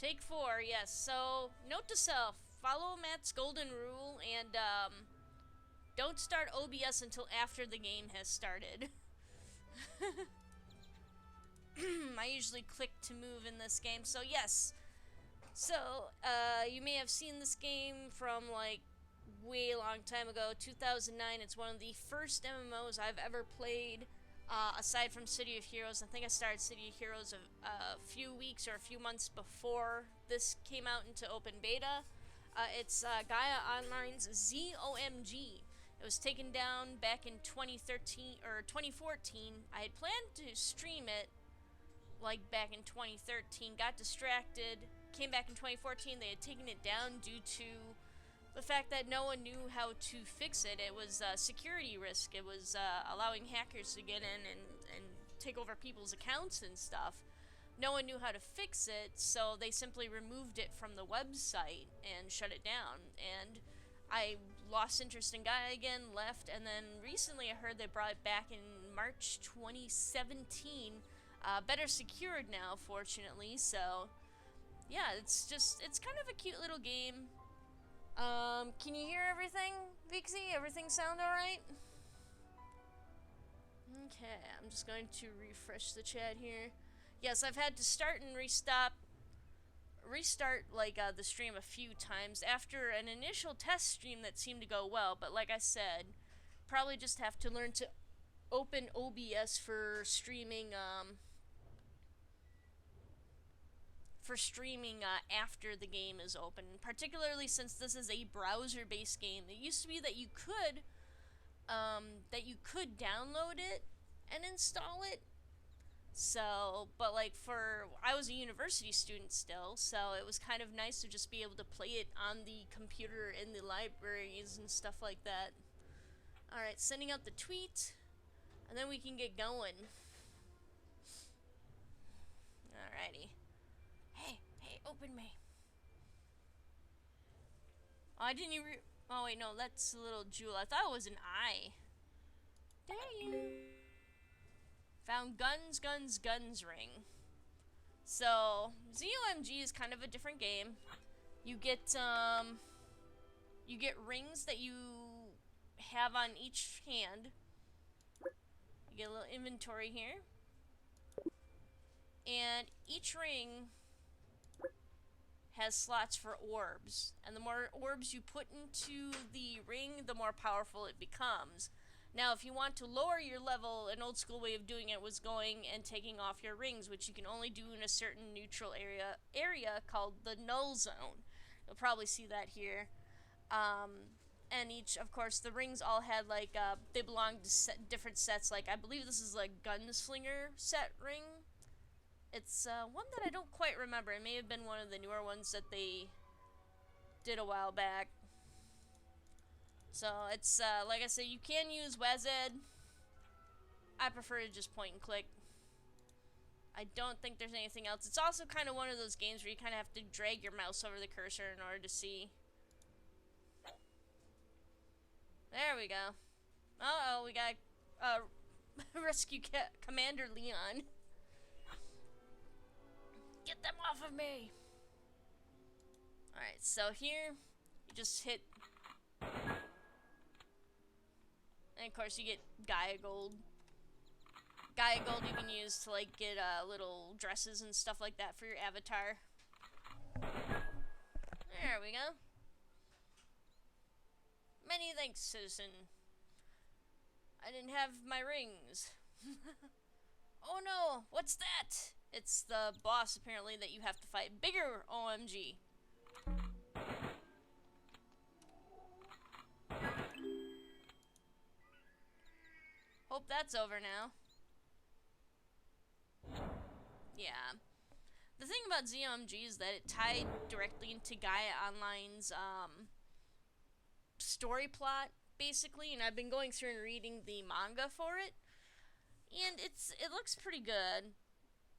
Take 4, yes. So, note to self, follow Matt's golden rule and don't start OBS until after the game has started. I usually click to move in this game, so yes. So, you may have seen this game from like way long time ago, 2009. It's one of the first MMOs I've ever played. Aside from City of Heroes, I think I started City of Heroes a few weeks or a few months before this came out into open beta. It's Gaia Online's zOMG. It was taken down back in 2013 or 2014. I had planned to stream it like back in 2013, got distracted, came back in 2014. They had taken it down due to the fact that no one knew how to fix it. It was a security risk. It was allowing hackers to get in and take over people's accounts and stuff. No one knew how to fix it, so they simply removed it from the website and shut it down. And I lost interest in Gaia again, left, and then recently I heard they brought it back in March 2017. Better secured now, fortunately, so yeah, it's kind of a cute little game. Can you hear everything, Vixie? Everything sound alright? Okay, I'm just going to refresh the chat here. Yes, I've had to start and restart like the stream a few times after an initial test stream that seemed to go well, but like I said, probably just have to learn to open OBS for streaming after the game is open, particularly since this is a browser-based game. It used to be that you could download it and install it. So, but like I was a university student still, so it was kind of nice to just be able to play it on the computer in the libraries and stuff like that. Alright, sending out the tweet, and then we can get going. Alrighty. Hey, open me. Oh, I didn't even oh wait, no, that's a little jewel. I thought it was an eye. There you. Found guns ring. So, zOMG is kind of a different game. You get rings that you have on each hand. You get a little inventory here. And each ring has slots for orbs. And the more orbs you put into the ring, the more powerful it becomes. Now, if you want to lower your level, an old school way of doing it was going and taking off your rings, which you can only do in a certain neutral area called the null zone. You'll probably see that here. And each, of course, the rings all had like they belong to different sets. Like I believe this is like Gunslinger set ring. It's one that I don't quite remember. It may have been one of the newer ones that they did a while back. So it's like I said, you can use WASD. I prefer to just point and click. I don't think there's anything else. It's also kind of one of those games where you kind of have to drag your mouse over the cursor in order to see. There we go. Uh-oh, we got rescue Commander Leon. Get them off of me! Alright, so here, you just hit... And of course you get Gaia Gold. Gaia Gold you can use to like get little dresses and stuff like that for your avatar. There we go. Many thanks, citizen. I didn't have my rings. Oh no, what's that? It's the boss apparently that you have to fight. Bigger OMG. Hope that's over now. Yeah. The thing about zOMG is that it tied directly into Gaia Online's story plot, basically, and I've been going through and reading the manga for it, and it looks pretty good.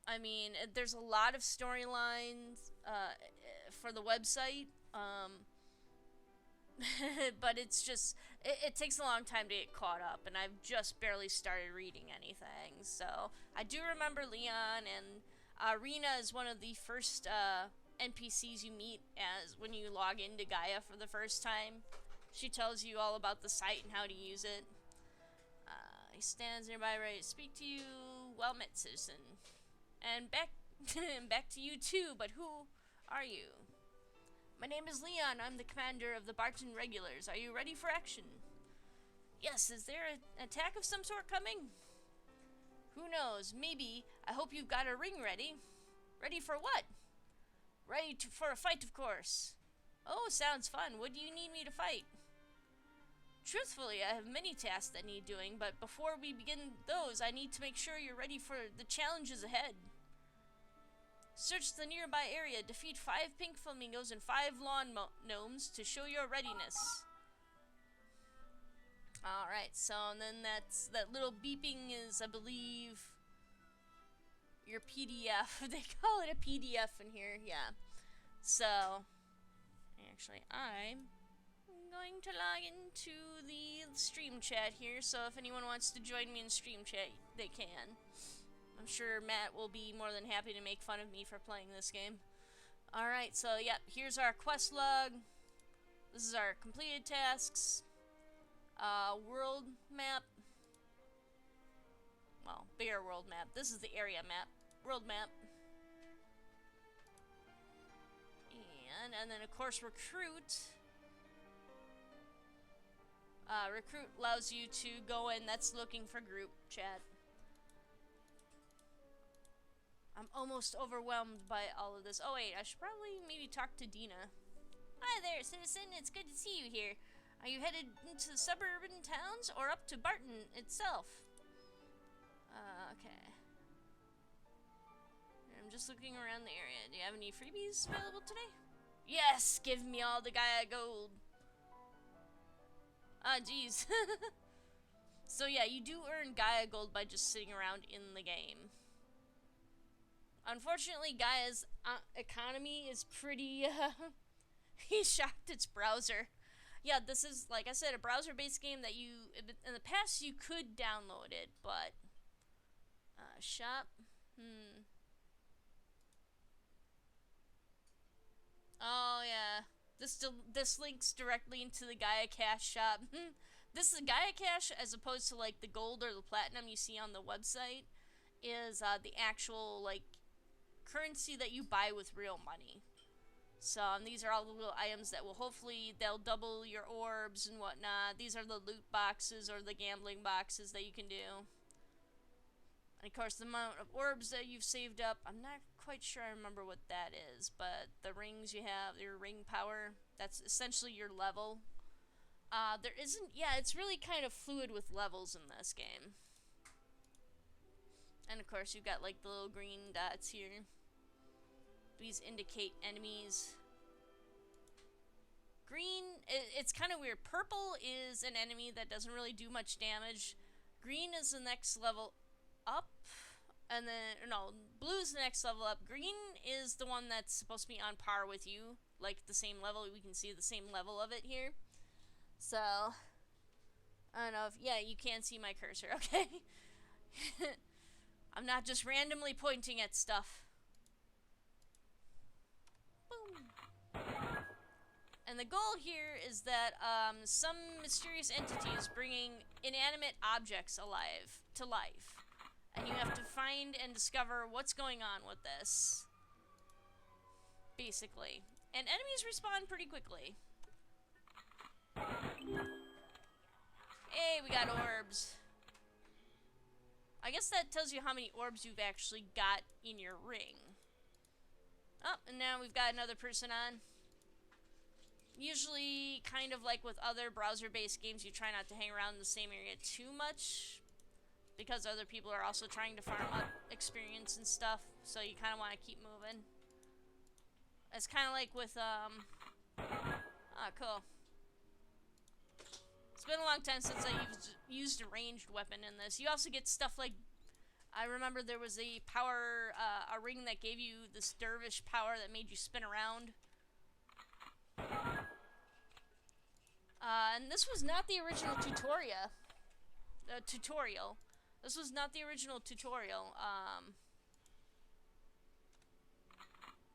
I mean, there's a lot of storylines for the website, but it's just, it takes a long time to get caught up, and I've just barely started reading anything. So I do remember Leon, and Rena is one of the first NPCs you meet as when you log into Gaia for the first time. She tells you all about the site and how to use it. He stands nearby ready to speak to you. Well met, citizen. And back back to you too, but who are you? My name is Leon. I'm the commander of the Barton Regulars. Are you ready for action? Yes, is there an attack of some sort coming? Who knows? Maybe. I hope you've got a ring ready. Ready for what? Ready for a fight, of course. Oh, sounds fun. What do you need me to fight? Truthfully, I have many tasks that need doing, but before we begin those, I need to make sure you're ready for the challenges ahead. Search the nearby area, defeat 5 pink flamingos and 5 lawn gnomes to show your readiness. Alright, so then that little beeping is, I believe, your PDF. They call it a PDF in here, yeah. So, actually, I'm going to log into the stream chat here, so if anyone wants to join me in stream chat, they can. I'm sure Matt will be more than happy to make fun of me for playing this game. Alright, so yeah, here's our quest log. This is our completed tasks. World map. Well, bigger world map. This is the area map. World map. And then of course recruit. Recruit allows you to go in. That's looking for group chat. I'm almost overwhelmed by all of this. Oh wait, I should probably maybe talk to Dina. Hi there, citizen. It's good to see you here. Are you headed into the suburban towns or up to Barton itself? Okay. I'm just looking around the area. Do you have any freebies available today? Yes, give me all the Gaia gold. Ah, jeez. So yeah, you do earn Gaia gold by just sitting around in the game. Unfortunately, Gaia's economy is pretty, he shocked its browser. Yeah, this is, like I said, a browser-based game that you, in the past, you could download it, but, shop, Oh, yeah, this links directly into the Gaia Cash shop. This is Gaia Cash, as opposed to, like, the gold or the platinum you see on the website, is, the actual, like, currency that you buy with real money. So, and these are all the little items that will hopefully, they'll double your orbs and whatnot. These are the loot boxes or the gambling boxes that you can do. And of course, the amount of orbs that you've saved up, I'm not quite sure I remember what that is, but the rings you have, your ring power, that's essentially your level. There isn't, yeah, it's really kind of fluid with levels in this game. And of course, you've got like the little green dots here. These indicate enemies. Green, it's kind of weird. Purple is an enemy that doesn't really do much damage. Green is the next level up. And then, no, blue is the next level up. Green is the one that's supposed to be on par with you. Like the same level. We can see the same level of it here. So, I don't know if, yeah, you can see my cursor, okay? I'm not just randomly pointing at stuff. Boom. And the goal here is that some mysterious entity is bringing inanimate objects to life. And you have to find and discover what's going on with this. Basically. And enemies respawn pretty quickly. Hey, we got orbs. I guess that tells you how many orbs you've actually got in your ring. Oh, and now we've got another person on. Usually, kind of like with other browser-based games, you try not to hang around in the same area too much, because other people are also trying to farm up experience and stuff, so you kind of want to keep moving. It's kind of like with, cool. It's been a long time since I used a ranged weapon in this. You also get stuff like, I remember there was a power, a ring that gave you this dervish power that made you spin around. And this was not the original tutorial. This was not the original tutorial.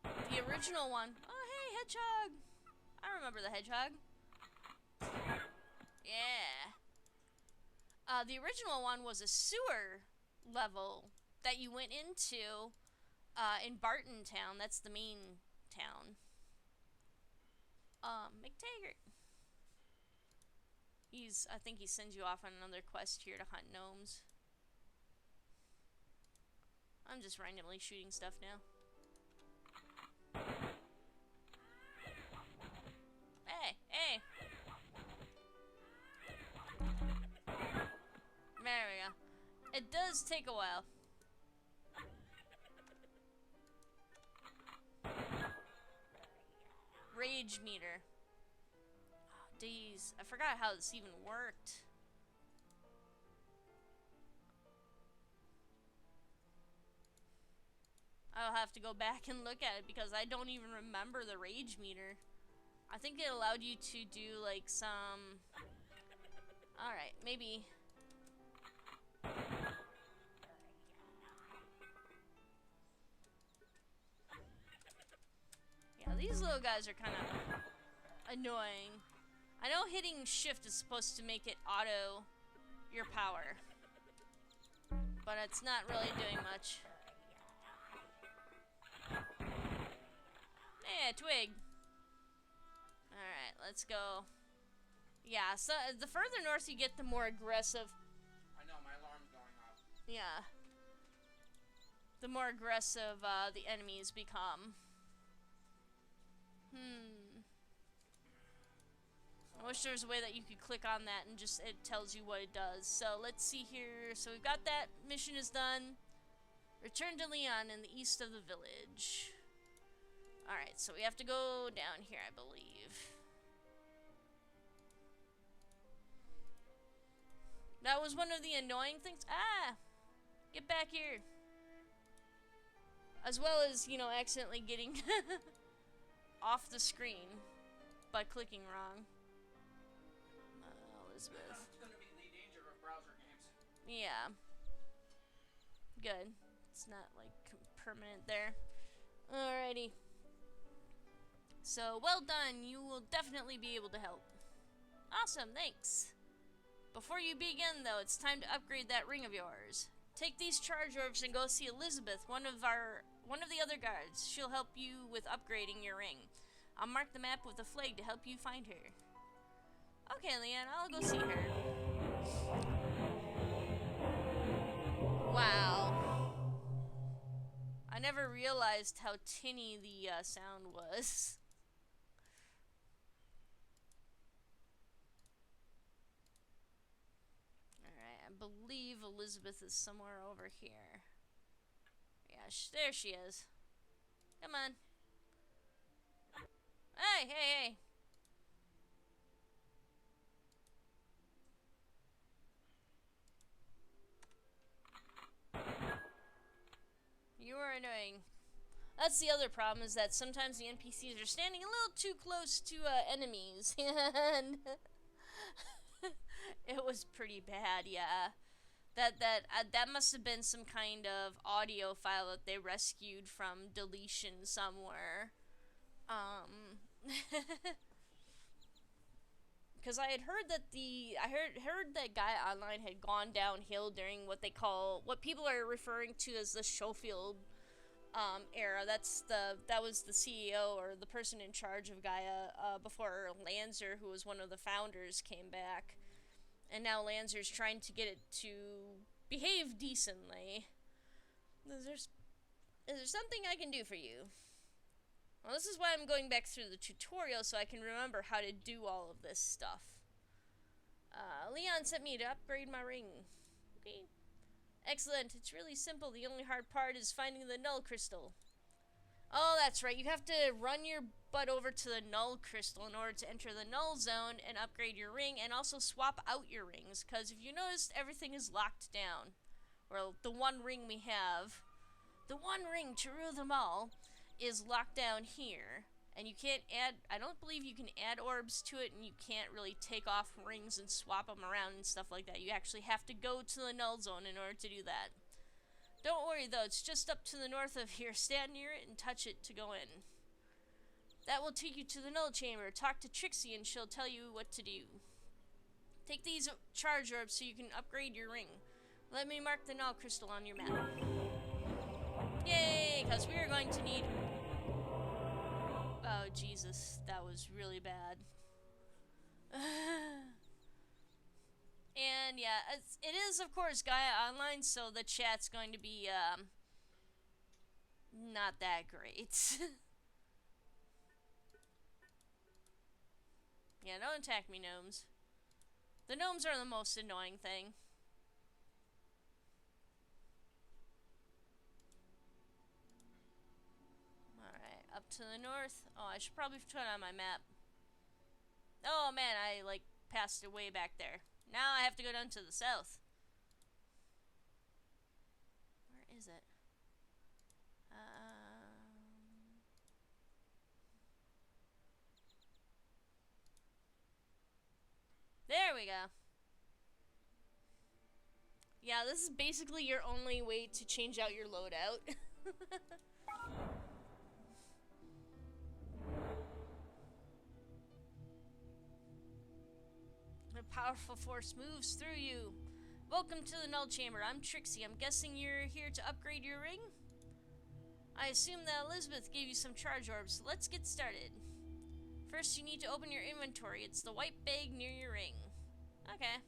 The original one. Oh, hey, hedgehog. I remember the hedgehog. Yeah. The original one was a sewer level that you went into in Barton Town. That's the main town. McTaggart. I think he sends you off on another quest here to hunt gnomes. I'm just randomly shooting stuff now. Hey, hey! There we go. It does take a while. Rage meter. Oh, days. I forgot how this even worked. I'll have to go back and look at it because I don't even remember the rage meter. I think it allowed you to do like some... Alright, maybe... Yeah, these little guys are kind of annoying. I know hitting shift is supposed to make it auto your power, but it's not really doing much. Yeah, twig. Alright, let's go. Yeah, so the further north you get, the more aggressive. I know, my alarm's going off. Yeah. The more aggressive the enemies become. I wish there was a way that you could click on that and just it tells you what it does. So let's see here. So we've got that mission is done. Return to Leon in the east of the village. Alright, so we have to go down here, I believe. That was one of the annoying things. Ah! Get back here. As well as, you know, accidentally getting off the screen by clicking wrong. Elizabeth. It's gonna be the danger of browser games. Yeah. Good. It's not, like, permanent there. Alrighty. So, well done. You will definitely be able to help. Awesome, thanks. Before you begin, though, it's time to upgrade that ring of yours. Take these charge orbs and go see Elizabeth, one of the other guards. She'll help you with upgrading your ring. I'll mark the map with a flag to help you find her. Okay, Leanne, I'll go see her. Wow. I never realized how tinny the sound was. Alright, I believe Elizabeth is somewhere over here. Yeah, there she is. Come on. Hey, hey, hey. You are annoying. That's the other problem, is that sometimes the NPCs are standing a little too close to enemies, and it was pretty bad, yeah. That must have been some kind of audio file that they rescued from deletion somewhere. Because I had heard that I heard that Gaia Online had gone downhill during what people are referring to as the Schofield era. That was the CEO or the person in charge of Gaia before Lanzer, who was one of the founders, came back, and now Lanzer's trying to get it to behave decently. Is there something I can do for you? Well, this is why I'm going back through the tutorial, so I can remember how to do all of this stuff. Leon sent me to upgrade my ring. Okay. Excellent. It's really simple. The only hard part is finding the null crystal. Oh, that's right. You have to run your butt over to the null crystal in order to enter the null zone and upgrade your ring, and also swap out your rings, because if you notice, everything is locked down. Well, the one ring we have, the one ring to rule them all, is locked down here, and you can't add, I don't believe you can add orbs to it, and you can't really take off rings and swap them around and stuff like that. You actually have to go to the null zone in order to do that. Don't worry though, it's just up to the north of here. Stand near it and touch it to go in. That will take you to the null chamber. Talk to Trixie and she'll tell you what to do. Take these charge orbs so you can upgrade your ring. Let me mark the null crystal on your map. Yay, because we are going to need... Oh, Jesus, that was really bad. And yeah, it is of course Gaia Online, so the chat's going to be not that great. Yeah, don't attack me, gnomes. The gnomes are the most annoying thing. Alright, up to the north. Oh, I should probably put it on my map. Oh man, I like passed it way back there. Now I have to go down to the south. Where is it? There we go. Yeah, this is basically your only way to change out your loadout. A powerful force moves through you. Welcome to the Null Chamber. I'm Trixie. I'm guessing you're here to upgrade your ring? I assume that Elizabeth gave you some charge orbs, so let's get started. First, you need to open your inventory. It's the white bag near your ring. Okay.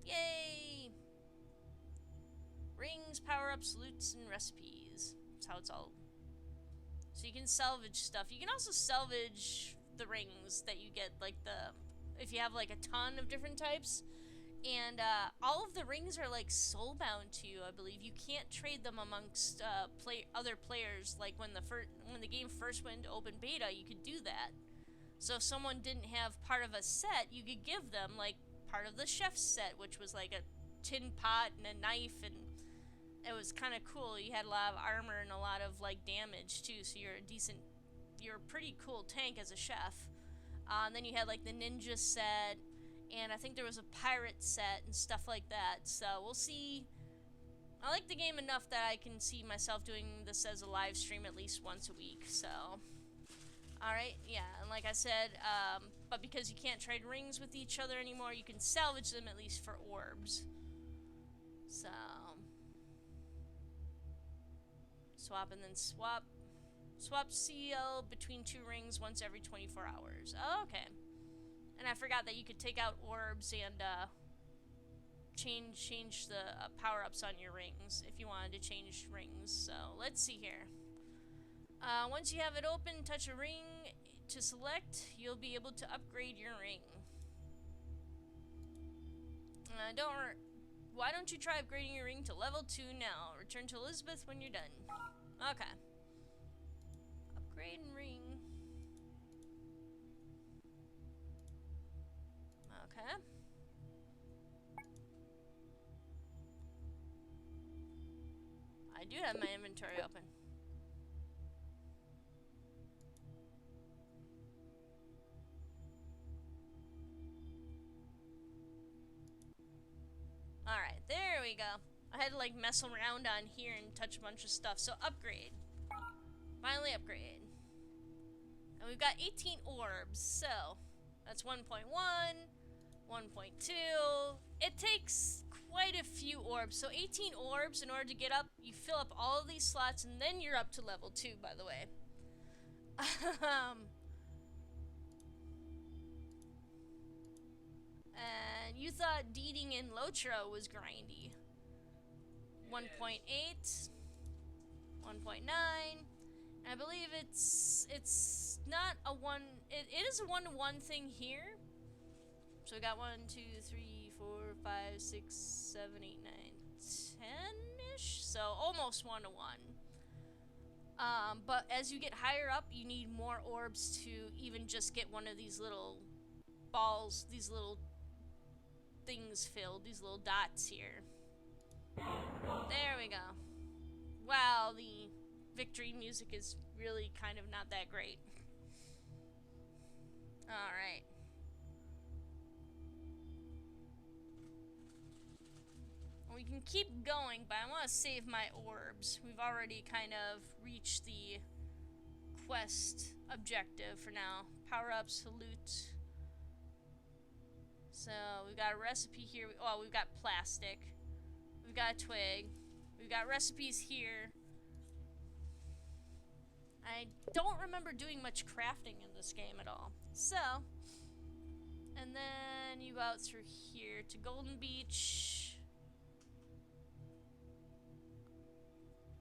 Yay! Rings, power-ups, loots, and recipes. That's how it's all. So you can salvage stuff. You can also salvage the rings that you get, like if you have like a ton of different types. And all of the rings are like soulbound to you, I believe. You can't trade them amongst other players. Like when the game first went into open beta, you could do that. So if someone didn't have part of a set, you could give them like part of the chef's set, which was like a tin pot and a knife, and it was kind of cool. You had a lot of armor and a lot of like damage too, so you're a pretty cool tank as a chef. And then you had like the ninja set, and I think there was a pirate set and stuff like that. So we'll see. I like the game enough that I can see myself doing this as a live stream at least once a week. So, alright, yeah, and like I said, but because you can't trade rings with each other anymore, you can salvage them at least for orbs. So, swap and then swap. Swap CL between two rings once every 24 hours. Oh, okay. And I forgot that you could take out orbs and change the power-ups on your rings if you wanted to change rings. So let's see here. Once you have it open, touch a ring to select. You'll be able to upgrade your ring. Why don't you try upgrading your ring to level 2 now? Return to Elizabeth when you're done. Okay. Upgrade and ring. Okay. I do have my inventory open. Alright, there we go. I had to like mess around on here and touch a bunch of stuff. So upgrade. Finally upgrade. And we've got 18 orbs, so that's 1.1, 1.2. It takes quite a few orbs. So 18 orbs in order to get up. You fill up all of these slots and then you're up to level 2, by the way. And you thought Deeding in Lotro was grindy. 1.8, 1.9. I believe it's not a one. It is a 1-to-1 thing here. So we got 1, 2, 3, 4, 5, 6, 7, 8, 9, 10-ish. So almost 1-to-1. But as you get higher up, you need more orbs to even just get one of these little balls, these little things filled, these little dots here. There we go. Wow, the victory music is really kind of not that great. Alright. we can keep going, but I want to save my orbs. We've already kind of reached the quest objective for now. Power-ups, loot. So, we've got a recipe here. Oh, we've got plastic. We've got a twig. We've got recipes here. I don't remember doing much crafting in this game at all. So, and then you go out through here to Golden Beach.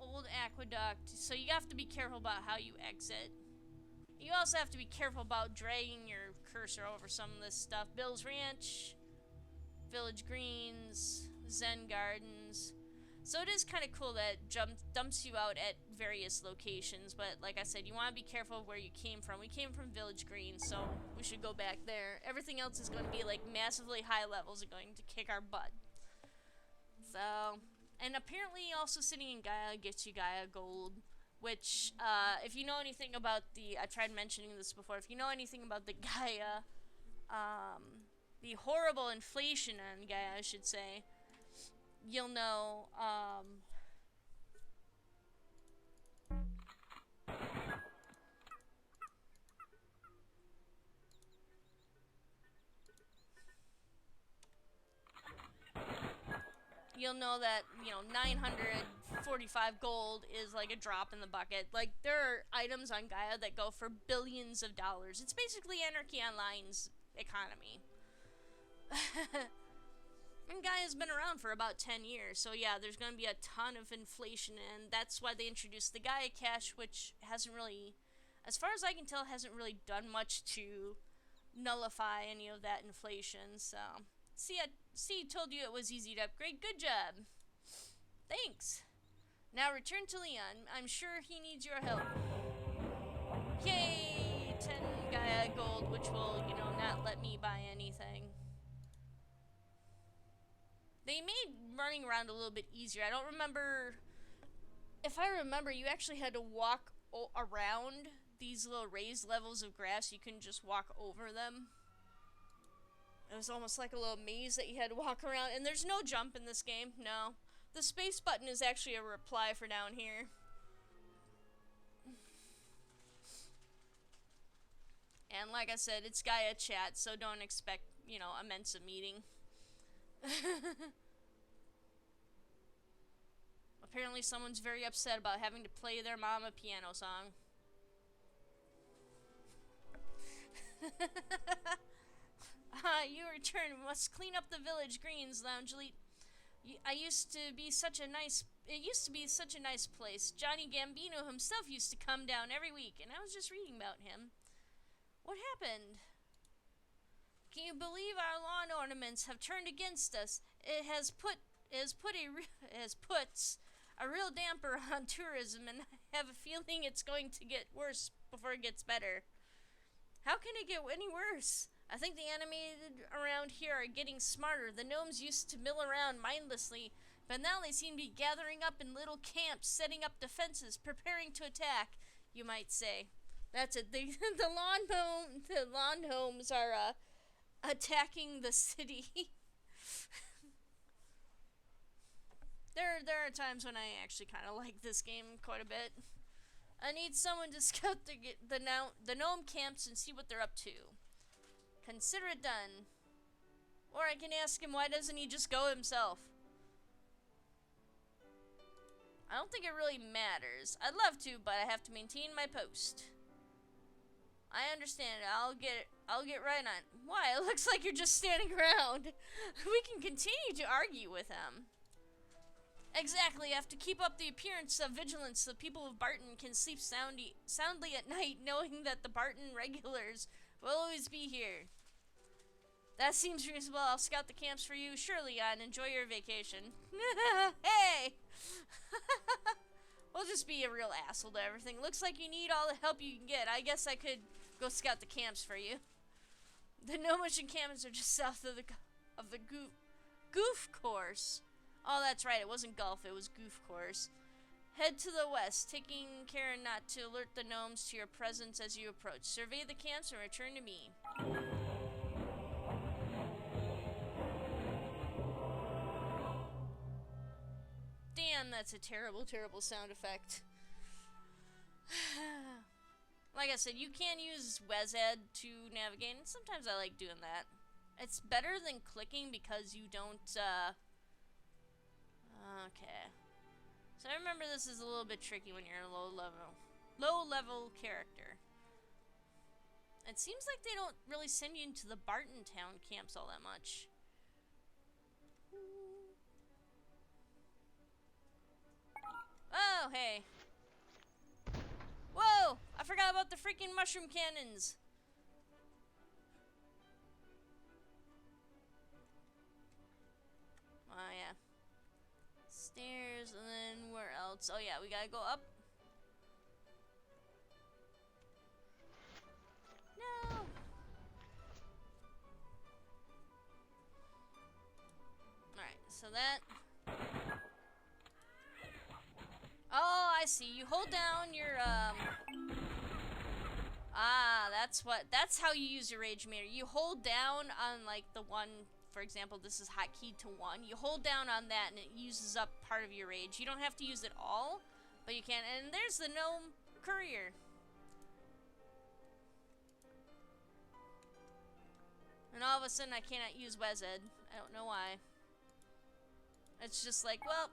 Old Aqueduct. So you have to be careful about how you exit. You also have to be careful about dragging your cursor over some of this stuff. Bill's Ranch, Village Greens, Zen Gardens. So it is kind of cool that dumps you out at various locations, but like I said, you want to be careful of where you came from. We came from Village Green, so we should go back there. Everything else is going to be like massively high levels and going to kick our butt. So, and apparently also sitting in Gaia gets you Gaia Gold, which, if you know anything about I tried mentioning this before, if you know anything about the Gaia, the horrible inflation on Gaia, I should say, you'll know, that, 945 gold is like a drop in the bucket. Like, there are items on Gaia that go for billions of dollars. It's basically Anarchy Online's economy. And Gaia's been around for about 10 years, so yeah, there's going to be a ton of inflation, and that's why they introduced the Gaia Cash, which hasn't really, as far as I can tell, hasn't really done much to nullify any of that inflation, so... See, told you it was easy to upgrade. Good job. Thanks. Now return to Leon. I'm sure he needs your help. Yay! 10 Gaia gold, which will, not let me buy anything. They made running around a little bit easier. I don't remember... If I remember, you actually had to walk around these little raised levels of grass. You couldn't just walk over them. It was almost like a little maze that you had to walk around. And there's no jump in this game, no. The space button is actually a reply for down here. And like I said, it's Gaia chat, so don't expect, a Mensa meeting. Apparently someone's very upset about having to play their mom a piano song. You return. We must clean up the village greens, Loungely. It used to be such a nice place. Johnny Gambino himself used to come down every week, and I was just reading about him. What happened? Can you believe our lawn ornaments have turned against us? It has put a real damper on tourism, and I have a feeling it's going to get worse before it gets better. How can it get any worse? I think the animated around here are getting smarter. The gnomes used to mill around mindlessly, but now they seem to be gathering up in little camps, setting up defenses, preparing to attack, you might say. That's it. The lawn gnomes are attacking the city. There are times when I actually kind of like this game quite a bit. I need someone to scout the gnome camps and see what they're up to. Consider it done. Or I can ask him, why doesn't he just go himself? I don't think it really matters. I'd love to, but I have to maintain my post. I understand. I'll get right on. Why? It looks like you're just standing around. We can continue to argue with him. Exactly. I have to keep up the appearance of vigilance so people of Barton can sleep soundly at night, knowing that the Barton regulars will always be here. That seems reasonable. I'll scout the camps for you. Sure, Leon. Enjoy your vacation. Hey! We'll just be a real asshole to everything. Looks like you need all the help you can get. I guess I could go scout the camps for you. The gnomish encampments are just south of the goof course. Oh, that's right. It wasn't golf. It was goof course. Head to the west, taking care not to alert the gnomes to your presence as you approach. Survey the camps and return to me. man, that's a terrible, terrible sound effect. Like I said, you can use WESED to navigate, and sometimes I like doing that. It's better than clicking because you don't, okay. So I remember this is a little bit tricky when you're a low level character. It seems like they don't really send you into the Barton Town camps all that much. Oh, hey. Whoa! I forgot about the freaking mushroom cannons. Oh, yeah. Stairs, and then where else? Oh, yeah, we gotta go up. No! Alright, so that... Oh, I see. You hold down your, that's how you use your rage meter. You hold down on, like, the one, for example, this is hotkeyed to 1. You hold down on that and it uses up part of your rage. You don't have to use it all, but you can. And there's the gnome courier. And all of a sudden I cannot use WESED. I don't know why. It's just like, well...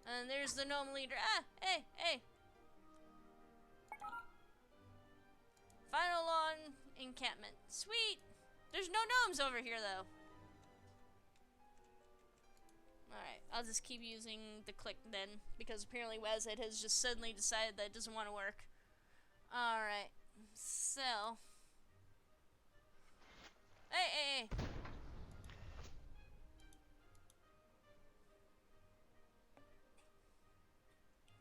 And there's the gnome leader. Ah, hey, hey. Final lawn encampment. Sweet. There's no gnomes over here, though. Alright, I'll just keep using the click then, because apparently WESED has just suddenly decided that it doesn't want to work. Alright, so... Hey, hey, hey.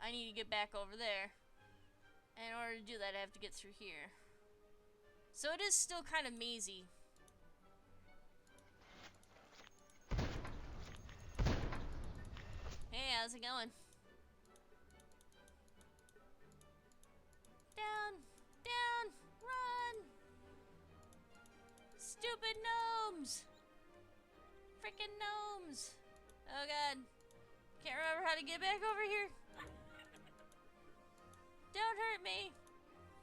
I need to get back over there. And in order to do that, I have to get through here. So it is still kind of mazy. Hey, how's it going? Down! Down! Run! Stupid gnomes! Frickin' gnomes! Oh god. Can't remember how to get back over here. Don't hurt me.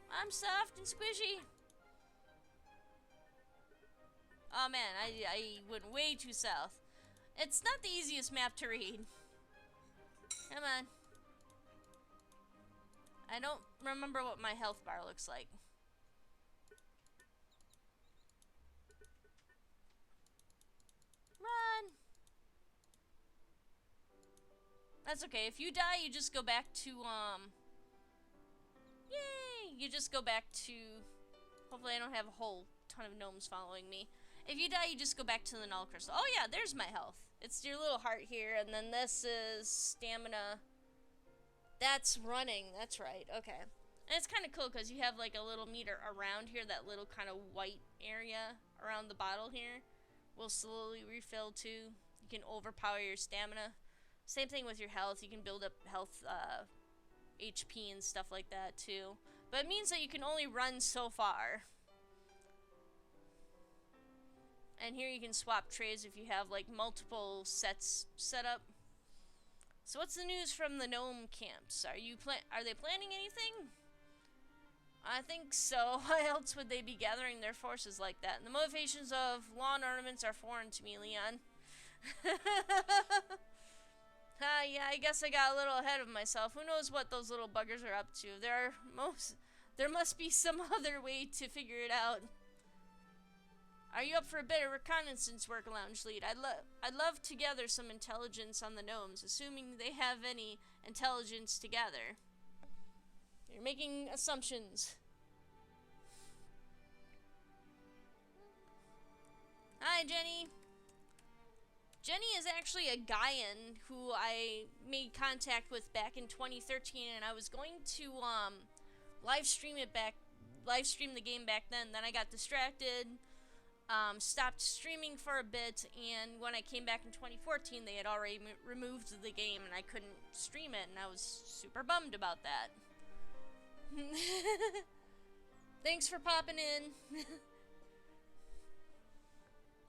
I'm soft and squishy. Oh man, I went way too south. It's not the easiest map to read. Come on. I don't remember what my health bar looks like. Run! That's okay. If you die, you just go back to, Yay! You just go back to... Hopefully I don't have a whole ton of gnomes following me. If you die, you just go back to the null crystal. Oh yeah, there's my health. It's your little heart here, and then this is stamina. That's running. That's right. Okay. And it's kind of cool because you have like a little meter around here, that little kind of white area around the bottle here will slowly refill too. You can overpower your stamina. Same thing with your health. You can build up health, HP and stuff like that too. But it means that you can only run so far. And here you can swap trays if you have like multiple sets set up. So what's the news from the gnome camps? Are they planning anything? I think so. Why else would they be gathering their forces like that? And the motivations of lawn ornaments are foreign to me, Leon. Yeah, I guess I got a little ahead of myself. Who knows what those little buggers are up to? There must be some other way to figure it out. Are you up for a bit of reconnaissance work, Lounge Lead? I'd love to gather some intelligence on the gnomes, assuming they have any intelligence to gather. You're making assumptions. Hi, Jenny. Jenny is actually a Gaian who I made contact with back in 2013, and I was going to live stream the game back then. Then I got distracted, stopped streaming for a bit, and when I came back in 2014, they had already removed the game, and I couldn't stream it, and I was super bummed about that. Thanks for popping in.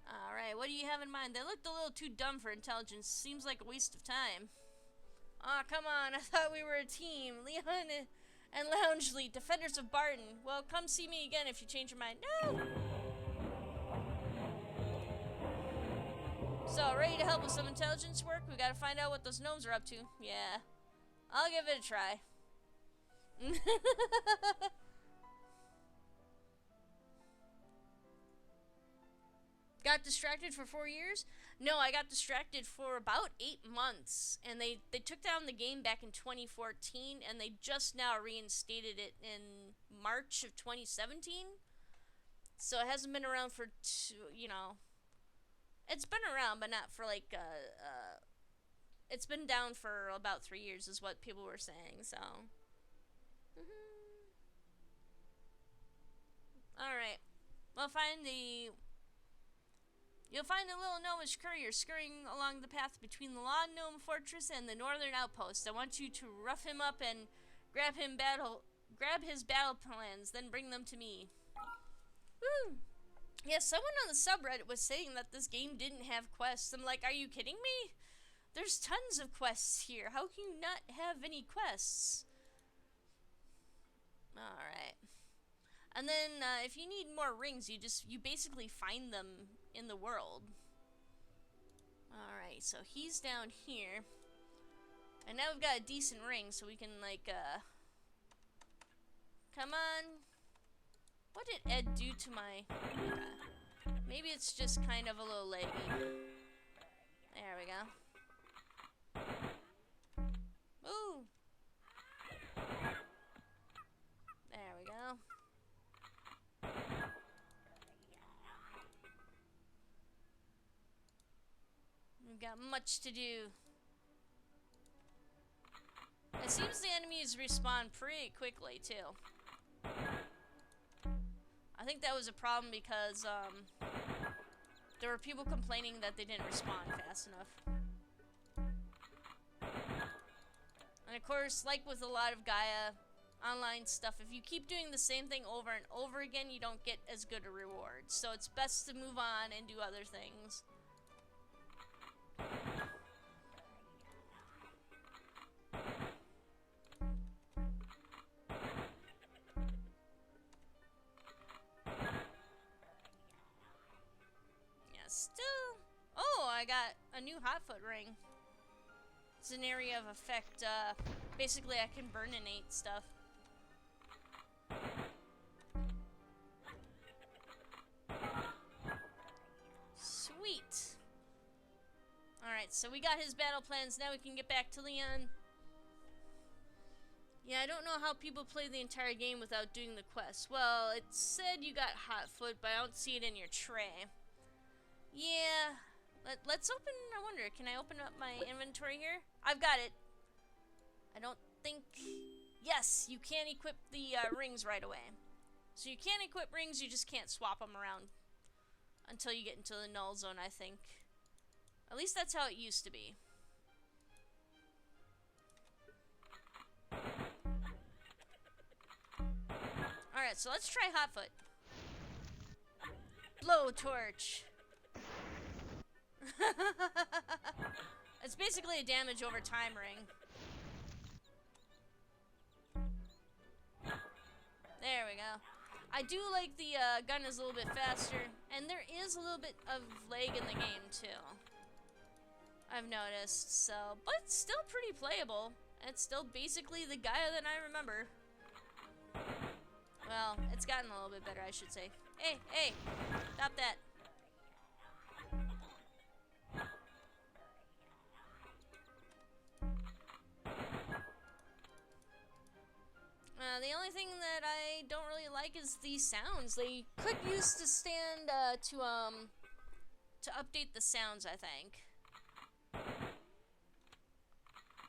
Alright, what do you have in mind? They looked a little too dumb for intelligence. Seems like a waste of time. Aw, come on. I thought we were a team. Leon and Loungely, defenders of Barton. Well, come see me again if you change your mind. No! So, ready to help with some intelligence work? We gotta find out what those gnomes are up to. Yeah. I'll give it a try. Got distracted for 4 years? No, I got distracted for about 8 months. And they took down the game back in 2014, and they just now reinstated it in March of 2017. So it hasn't been around for, it's been around, but not for like, it's been down for about 3 years is what people were saying, so. Alright. You'll find the little gnomish courier scurrying along the path between the Lawn Gnome Fortress and the northern outpost. I want you to rough him up and grab his battle plans, then bring them to me. Woo! Yeah, someone on the subreddit was saying that this game didn't have quests. I'm like, are you kidding me? There's tons of quests here. How can you not have any quests? Alright. And then, if you need more rings, you basically find them in the world. Alright, so he's down here. And now we've got a decent ring, so we can, like, come on. What did Ed do to my... Maybe it's just kind of a little laggy. There we go. Ooh! There we go. We've got much to do. It seems the enemies respawn pretty quickly, too. I think that was a problem because, there were people complaining that they didn't respawn fast enough. And of course, like with a lot of Gaia online stuff, if you keep doing the same thing over and over again, you don't get as good a reward. So it's best to move on and do other things. I got a new hotfoot ring. It's an area of effect. Basically, I can burninate stuff. Sweet. Alright, so we got his battle plans. Now we can get back to Leon. Yeah, I don't know how people play the entire game without doing the quest. Well, it said you got hotfoot, but I don't see it in your tray. Yeah. Let's open, I wonder, can I open up my inventory here? I've got it. I don't think, yes, you can equip the rings right away. So you can equip rings, you just can't swap them around until you get into the null zone, I think. At least that's how it used to be. Alright, so let's try hotfoot. Blowtorch. It's basically a damage over time ring. There we go. I do like the gun is a little bit faster, and there is a little bit of lag in the game too. I've noticed, so, but it's still pretty playable. It's still basically the Gaia that I remember. Well, it's gotten a little bit better, I should say. Hey, hey, stop that. The only thing that I don't really like is the sounds. They could use to stand to update the sounds, I think.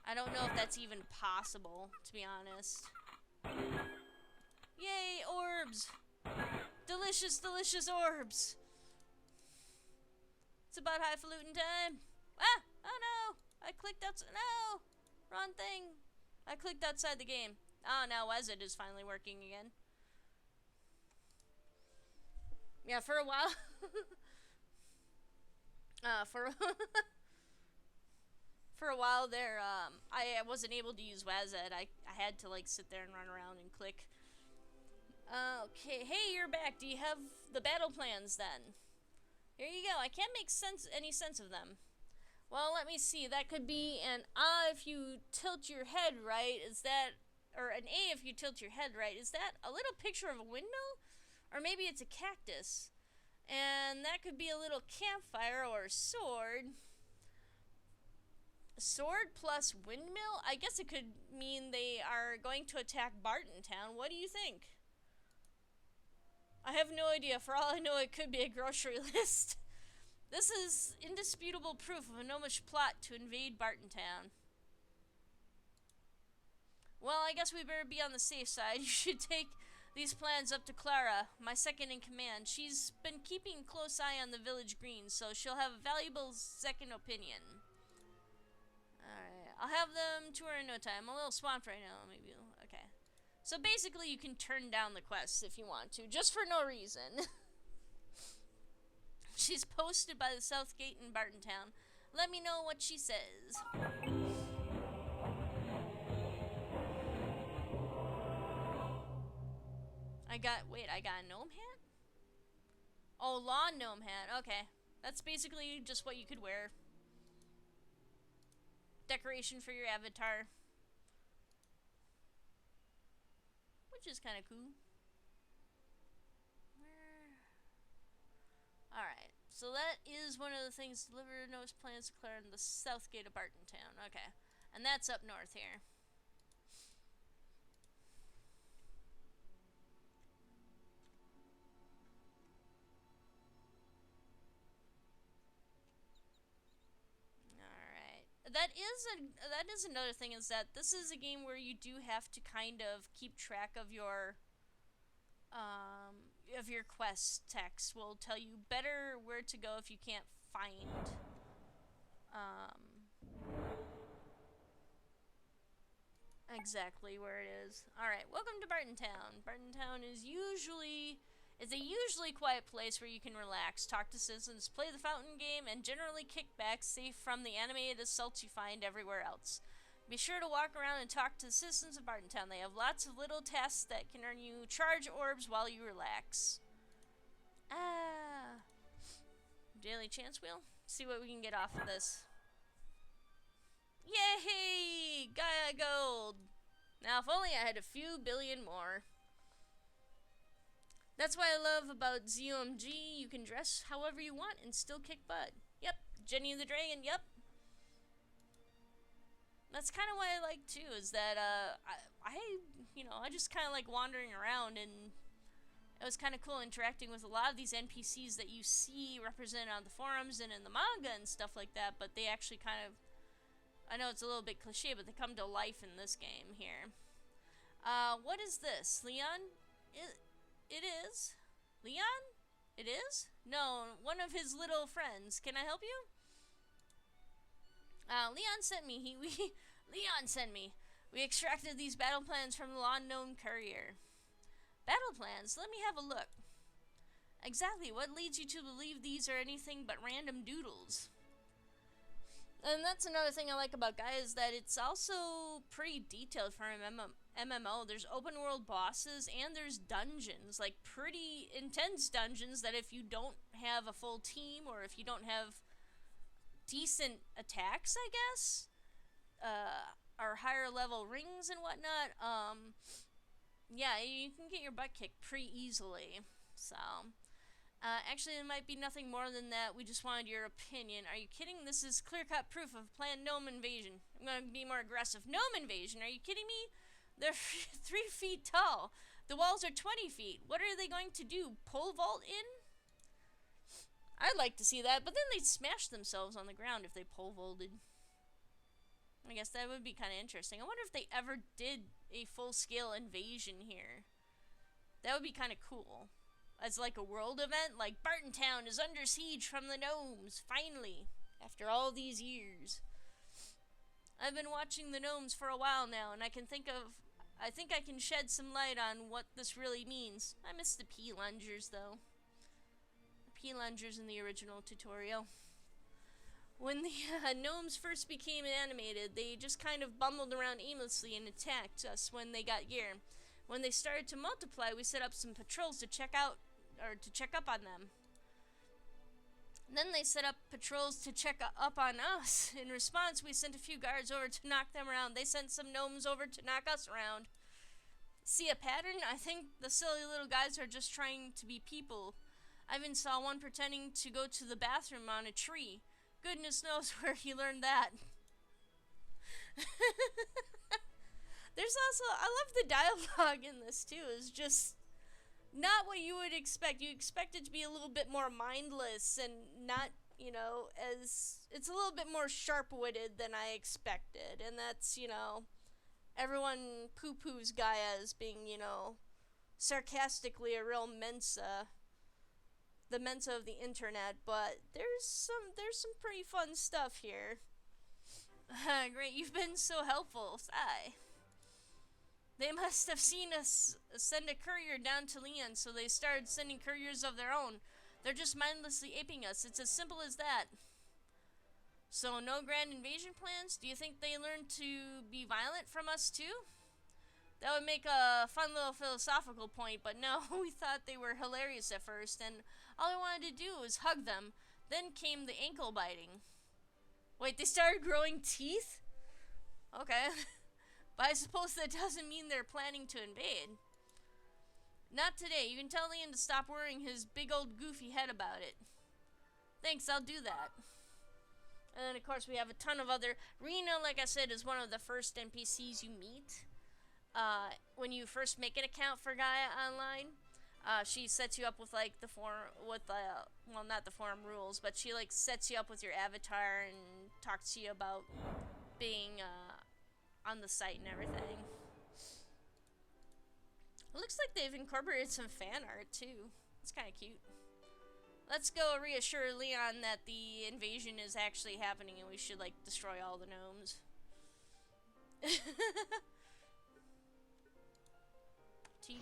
I don't know if that's even possible, to be honest. Yay, orbs! Delicious, delicious orbs! It's about highfalutin time. Ah! Oh no! I clicked outside. No! Wrong thing. I clicked outside the game. Oh, now Wezit is finally working again. Yeah, for a while. For for a while there, I wasn't able to use WASD. I had to like sit there and run around and click. Okay, hey, you're back. Do you have the battle plans then? Here you go. I can't make any sense of them. Well, let me see. That could be an if you tilt your head right. Is that, or an A if you tilt your head right? Is that a little picture of a windmill, or maybe it's a cactus? And that could be a little campfire or a sword. Sword plus windmill? I guess it could mean they are going to attack Barton Town. What do you think? I have no idea. For all I know, it could be a grocery list. This is indisputable proof of a gnomish plot to invade Barton Town. Well, I guess we better be on the safe side. You should take these plans up to Clara, my second in command. She's been keeping a close eye on the village greens, so she'll have a valuable second opinion. Alright, I'll have them to her in no time. I'm a little swamped right now, maybe. Okay. So basically, you can turn down the quests if you want to, just for no reason. She's posted by the South Gate in Barton Town. Let me know what she says. I got a gnome hat? Oh, lawn gnome hat. Okay. That's basically just what you could wear. Decoration for your avatar. Which is kind of cool. Alright, so that is one of the things. Deliver notice plans to Clara in the South Gate of Barton Town. Okay, and that's up north here. That is another thing, is that this is a game where you do have to kind of keep track of your quest text. Will tell you better where to go if you can't find exactly where it is. Alright, welcome to Barton Town. Barton Town is a usually quiet place where you can relax, talk to citizens, play the fountain game, and generally kick back, safe from the animated assaults you find everywhere else. Be sure to walk around and talk to the citizens of Barton Town. They have lots of little tasks that can earn you charge orbs while you relax. Daily chance wheel? See what we can get off of this. Yay! Gaia gold! Now, if only I had a few billion more. That's what I love about zOMG. You can dress however you want and still kick butt. Yep, Jenny the Dragon, yep. That's kind of what I like too, is that I just kind of like wandering around, and it was kind of cool interacting with a lot of these NPCs that you see represented on the forums and in the manga and stuff like that, but they actually kind of, I know it's a little bit cliche, but they come to life in this game here. What is this? Leon? It is? Leon? It is? No, one of his little friends. Can I help you? Leon sent me. Leon sent me. We extracted these battle plans from the lawn gnome courier. Battle plans? Let me have a look. Exactly. What leads you to believe these are anything but random doodles? And that's another thing I like about Gaia, is that it's also pretty detailed for an MMO. There's open world bosses and there's dungeons, like pretty intense dungeons that if you don't have a full team, or if you don't have decent attacks, I guess, or higher level rings and whatnot, yeah, you can get your butt kicked pretty easily. So actually, it might be nothing more than that. We just wanted your opinion. Are you kidding? This is clear-cut proof of planned gnome invasion. I'm going to be more aggressive. Gnome invasion? Are you kidding me? They're 3 feet tall. The walls are 20 feet. What are they going to do? Pole vault in? I'd like to see that, but then they'd smash themselves on the ground if they pole vaulted. I guess that would be kind of interesting. I wonder if they ever did a full-scale invasion here. That would be kind of cool. As like a world event, like Barton Town is under siege from the gnomes, finally, after all these years. I've been watching the gnomes for a while now, and I think I can shed some light on what this really means. I miss the P-lungers, though. The P-lungers in the original tutorial. When the gnomes first became animated, they just kind of bumbled around aimlessly and attacked us when they got gear. When they started to multiply, we set up some patrols to check up on them. Then they set up patrols to check up on us. In response, we sent a few guards over to knock them around. They sent some gnomes over to knock us around. See a pattern? I think the silly little guys are just trying to be people. I even saw one pretending to go to the bathroom on a tree. Goodness knows where he learned that. There's also, I love the dialogue in this too. It's just not what you would expect. You expect it to be a little bit more mindless and not, you know, as it's a little bit more sharp-witted than I expected. And that's, you know, everyone poo-poos Gaia as being, you know, sarcastically a real Mensa, the Mensa of the internet, but there's some pretty fun stuff here. Great, you've been so helpful. Sigh. They must have seen us send a courier down to Leon, so they started sending couriers of their own. They're just mindlessly aping us. It's as simple as that. So, no grand invasion plans? Do you think they learned to be violent from us too? That would make a fun little philosophical point, but no, we thought they were hilarious at first, and all I wanted to do was hug them. Then came the ankle biting. Wait, they started growing teeth? Okay. But I suppose that doesn't mean they're planning to invade. Not today. You can tell Leon to stop worrying his big old goofy head about it. Thanks, I'll do that. And then, of course, we have a ton of other... Rena, like I said, is one of the first NPCs you meet. When you first make an account for Gaia Online, she sets you up with, like, the forum... well, not the forum rules, but she, like, sets you up with your avatar and talks to you about being, on the site and everything. It looks like they've incorporated some fan art too. It's kind of cute. Let's go reassure Leon that the invasion is actually happening and we should, like, destroy all the gnomes. T.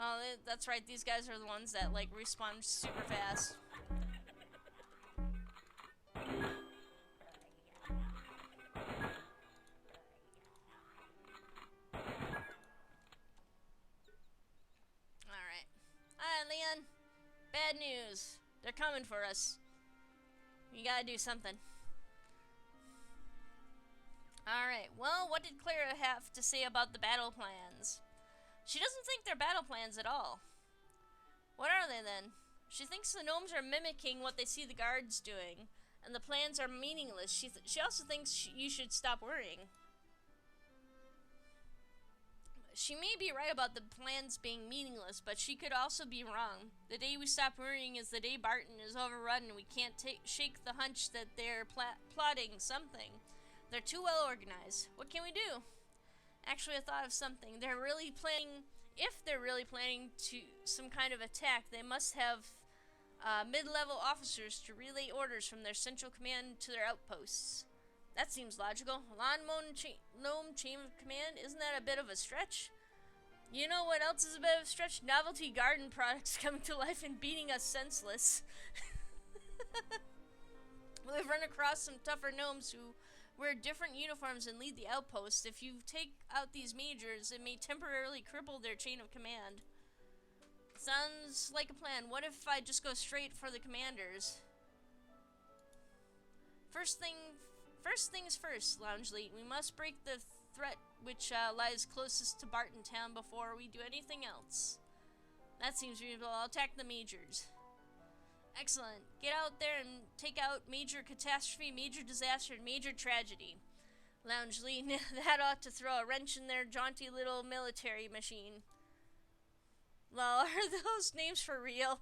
Oh, that's right, these guys are the ones that, like, respawn super fast. Alright. Alright, Leon. Bad news. They're coming for us. You gotta do something. Alright, well, what did Clara have to say about the battle plans? She doesn't think they're battle plans at all. What are they then? She thinks the gnomes are mimicking what they see the guards doing, and the plans are meaningless. She also thinks you should stop worrying. She may be right about the plans being meaningless, but she could also be wrong. The day we stop worrying is the day Barton is overrun and we can't shake the hunch that they're plotting something. They're too well organized. What can we do? Actually, I thought of something. If they're really planning to some kind of attack, they must have mid-level officers to relay orders from their central command to their outposts. That seems logical. Gnome chain of command, isn't that a bit of a stretch? You know what else is a bit of a stretch? Novelty garden products coming to life and beating us senseless. We've run across some tougher gnomes who wear different uniforms and lead the outposts. If you take out these majors, it may temporarily cripple their chain of command. Sounds like a plan. What if I just go straight for the commanders? First things first, Loungely. We must break the threat which lies closest to Barton Town before we do anything else. That seems reasonable. I'll attack the majors. Excellent. Get out there and take out major catastrophe, major disaster, and major tragedy. Loungely, that ought to throw a wrench in their jaunty little military machine. Well, are those names for real?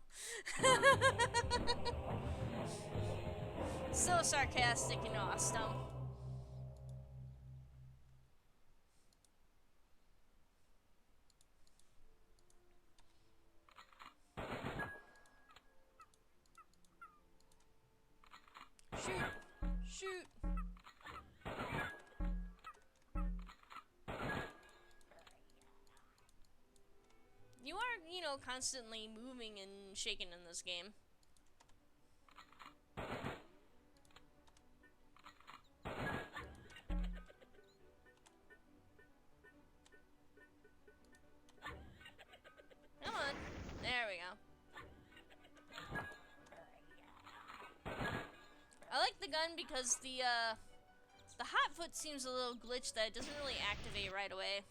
So sarcastic and awesome. Shoot! Shoot! You are, you know, constantly moving and shaking in this game. Come on. There we go. I like the gun because the hot foot seems a little glitched that it doesn't really activate right away.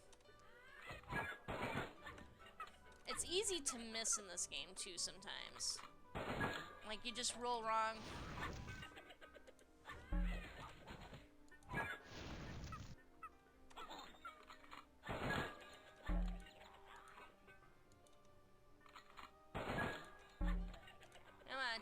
It's easy to miss in this game too sometimes. Like you just roll wrong. Come on.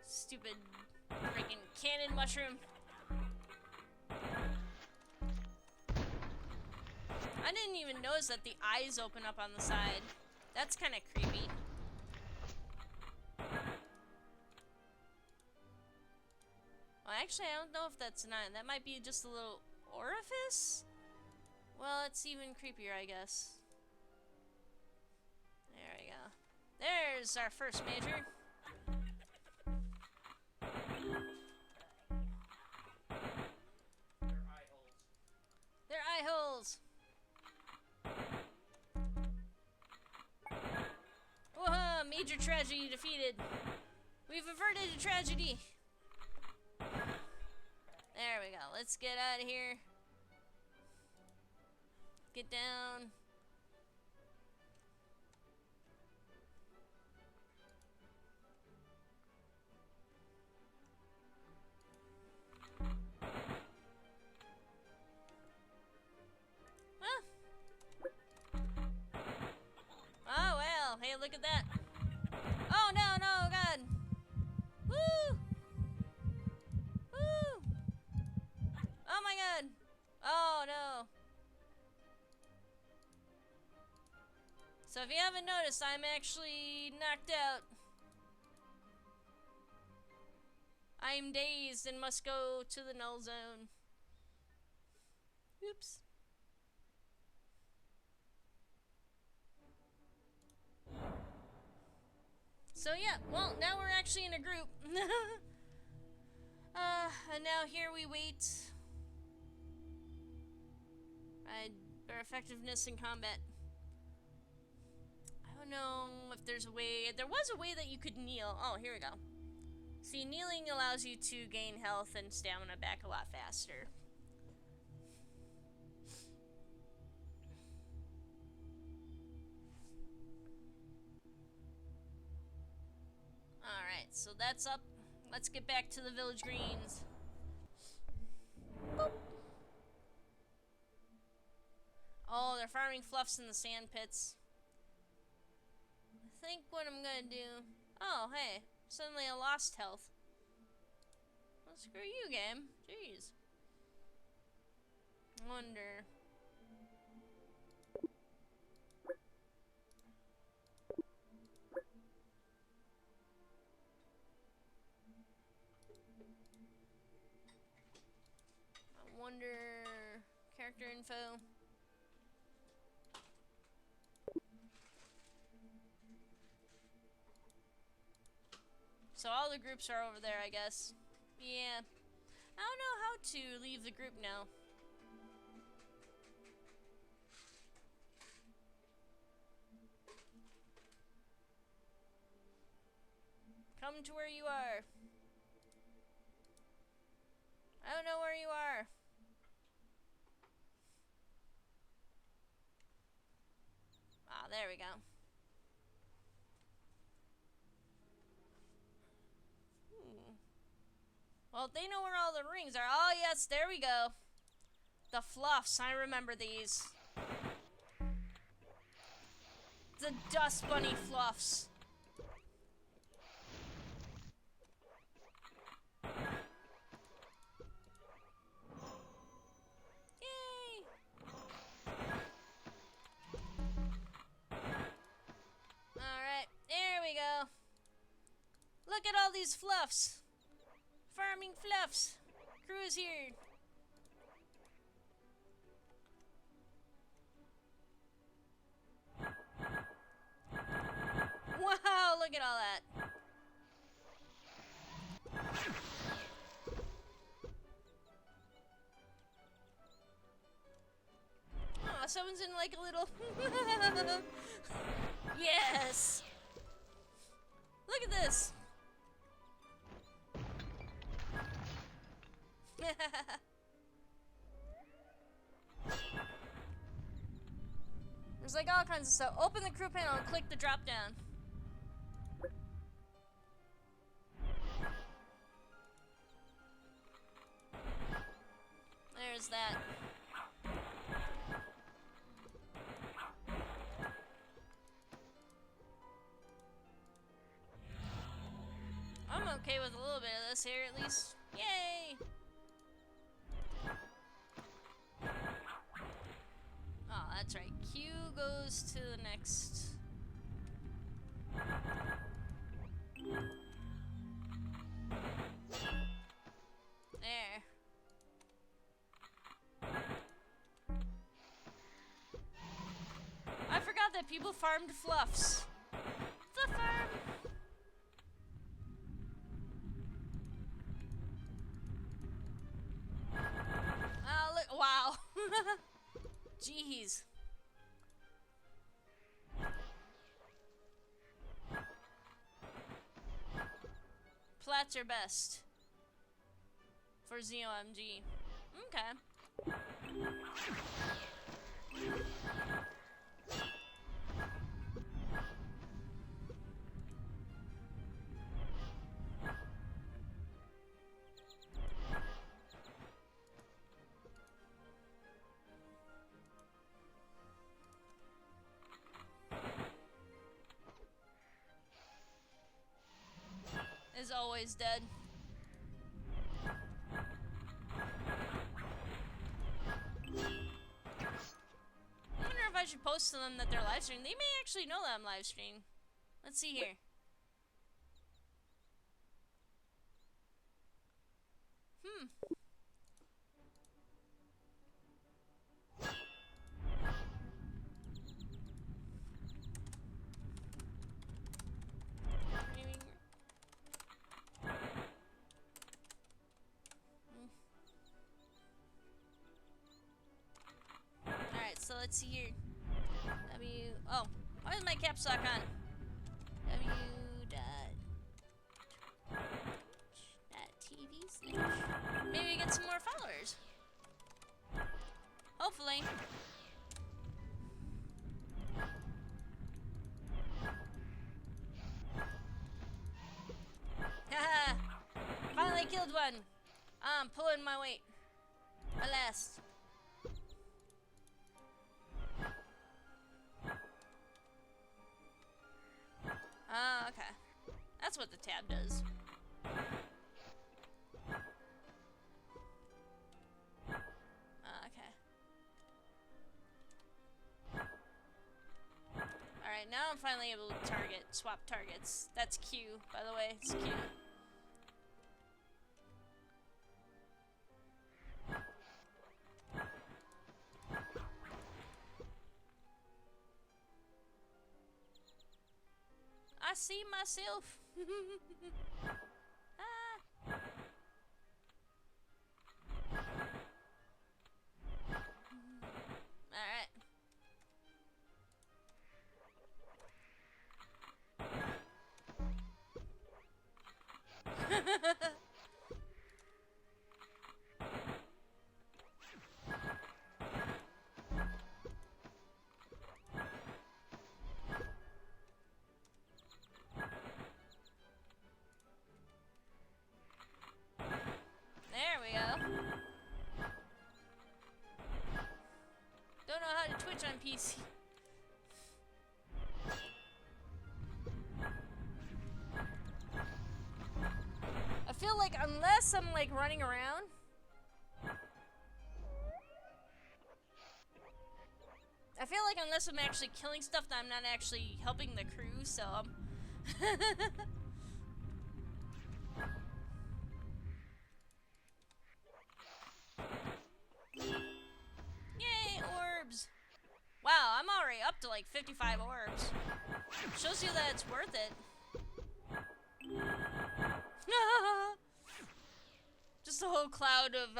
Stupid freaking cannon mushroom. I didn't even notice that the eyes open up on the side. That's kind of creepy. Well, actually, I don't know if that's an eye. That might be just a little orifice? Well, it's even creepier, I guess. There we go. There's our first major. They're eye holes. Whoa, major tragedy defeated. We've averted a tragedy. There we go. Let's get out of here. Get down. Oh, well. Hey, look at that. Oh, no, no, God. Woo! Woo! Oh, my God. Oh, no. So if you haven't noticed, I'm actually knocked out. I'm dazed and must go to the null zone. Oops. So yeah, well, now we're actually in a group. And now here we wait. Our effectiveness in combat. I don't know if there's a way. There was a way that you could kneel. Oh, here we go. See, kneeling allows you to gain health and stamina back a lot faster. Alright, so that's up. Let's get back to the village greens. Boop. Oh, they're farming fluffs in the sand pits. I think what I'm gonna do... Oh, hey. Suddenly I lost health. Well, screw you, game. Jeez. Wonder... character info. So all the groups are over there, I guess. Yeah. I don't know how to leave the group now. Come to where you are. I don't know where you are. Ah, there we go. Well, they know where all the rings are. Oh, yes, there we go. The fluffs, I remember these. The dust bunny fluffs. Yay! Alright, there we go. Look at all these fluffs. Farming fluffs. Crew is here. Wow, look at all that. Oh, someone's in like a little... Yes! Look at this! There's like all kinds of stuff. Open the crew panel and click the drop down. There's that. I'm okay with a little bit of this here at least. Yay! Oh, that's right. Q goes to the next. There. I forgot that people farmed fluffs. Fluff farm! Oh, look. Wow. Jeez. Plats are best. For zOMG. Okay. Is always dead. I wonder if I should post to them that they're live streaming. They may actually know that I'm live streaming. Let's see here. Alright, so let's see here. Oh, why is my caps lock on? TV/. Maybe we get some more followers. Hopefully. Haha! Finally killed one! I'm pulling my weight. Alas. Oh, okay. That's what the tab does. Okay. Alright, now I'm finally able to swap targets. That's Q, by the way. It's Q. I see myself. Ah. Alright. There we go. Don't know how to Twitch on PC. I feel like unless I'm like running around, I feel like unless I'm actually killing stuff, that I'm not actually helping the crew, so I'm up to like 55 orbs. Shows you that it's worth it. Just a whole cloud of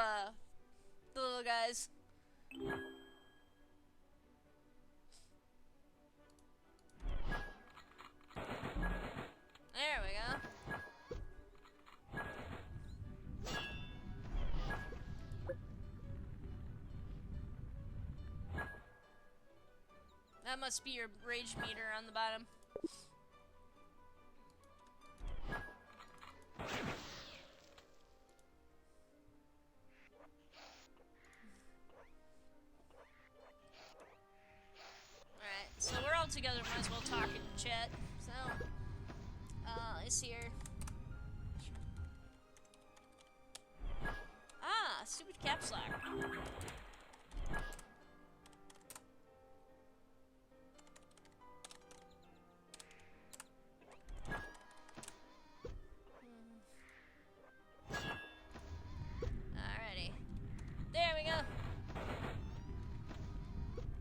the little guys. There we go. That must be your rage meter on the bottom. Alright, so we're all together, might as well talk in chat. So, it's here. Ah, stupid caps lock. Alrighty. There we go.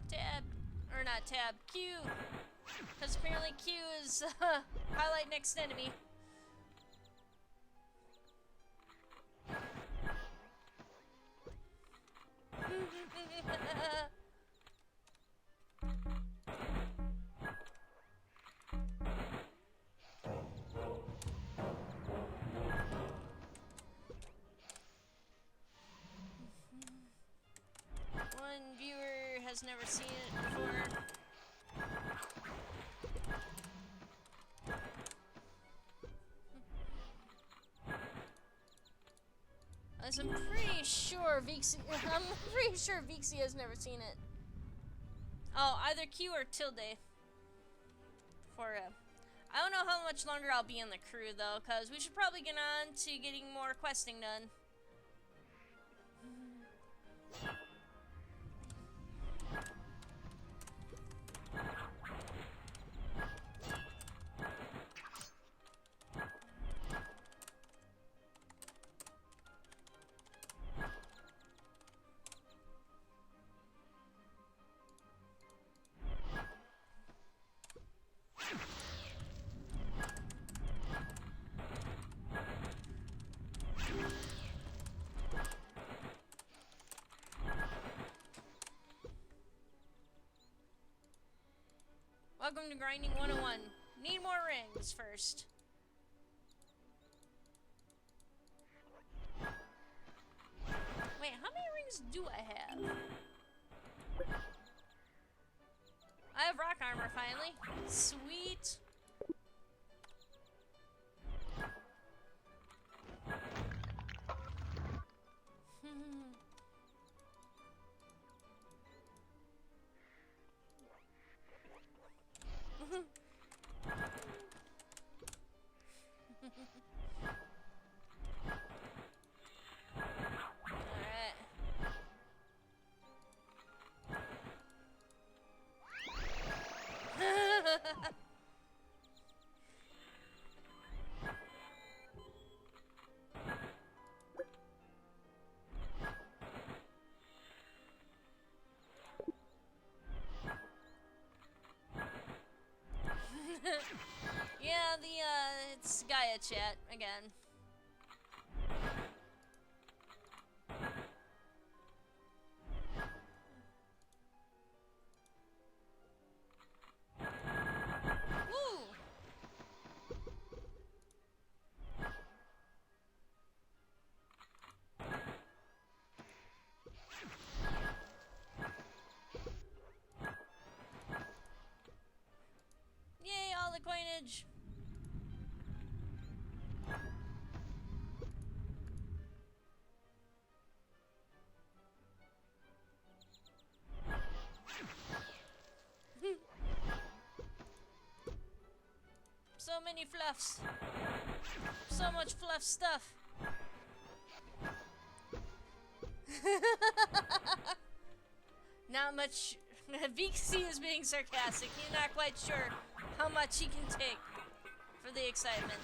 Tab. Or not tab. Q. Because apparently Q is highlight next enemy. One viewer has never seen it before. As I'm pretty sure Vixie has never seen it. Oh, either Q or tilde. For I don't know how much longer I'll be in the crew though, cause we should probably get on to getting more questing done. Welcome to Grinding 101. Need more rings first. Wait, how many rings do I have? I have rock armor finally. Sweet. Yeah, it's Gaia chat again. Woo! Yay, all the coinage! So many fluffs. So much fluff stuff. Not much. Vixie is being sarcastic. He's not quite sure how much he can take for the excitement.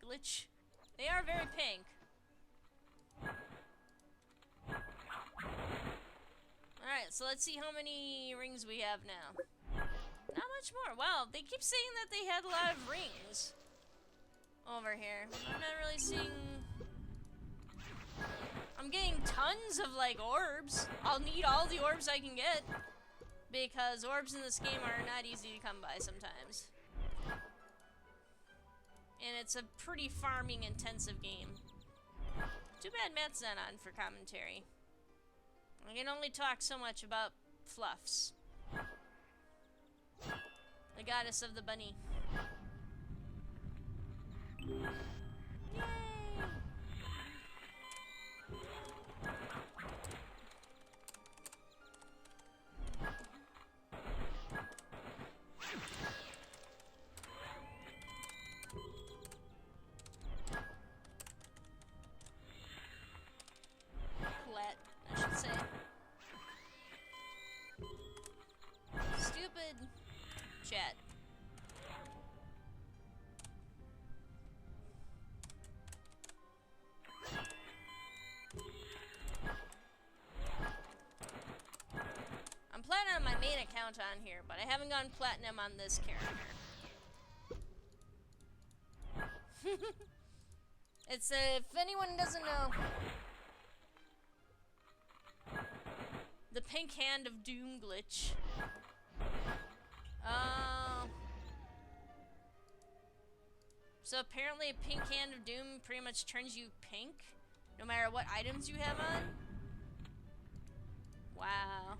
glitch. They are very pink. Alright, so let's see how many rings we have now. Not much more. Wow, they keep saying that they had a lot of rings over here. I'm not really seeing... I'm getting tons of, like, orbs. I'll need all the orbs I can get, because orbs in this game are not easy to come by sometimes. And it's a pretty farming intensive game. Too bad Matt's not on for commentary. I can only talk so much about Fluffs, the goddess of the bunny. Yay! Plat, I should say. Stupid chat. I'm platinum on my main account on here, but I haven't gone platinum on this character. It's if anyone doesn't know, the pink hand of doom glitch. So apparently a pink hand of doom pretty much turns you pink, no matter what items you have on. Wow.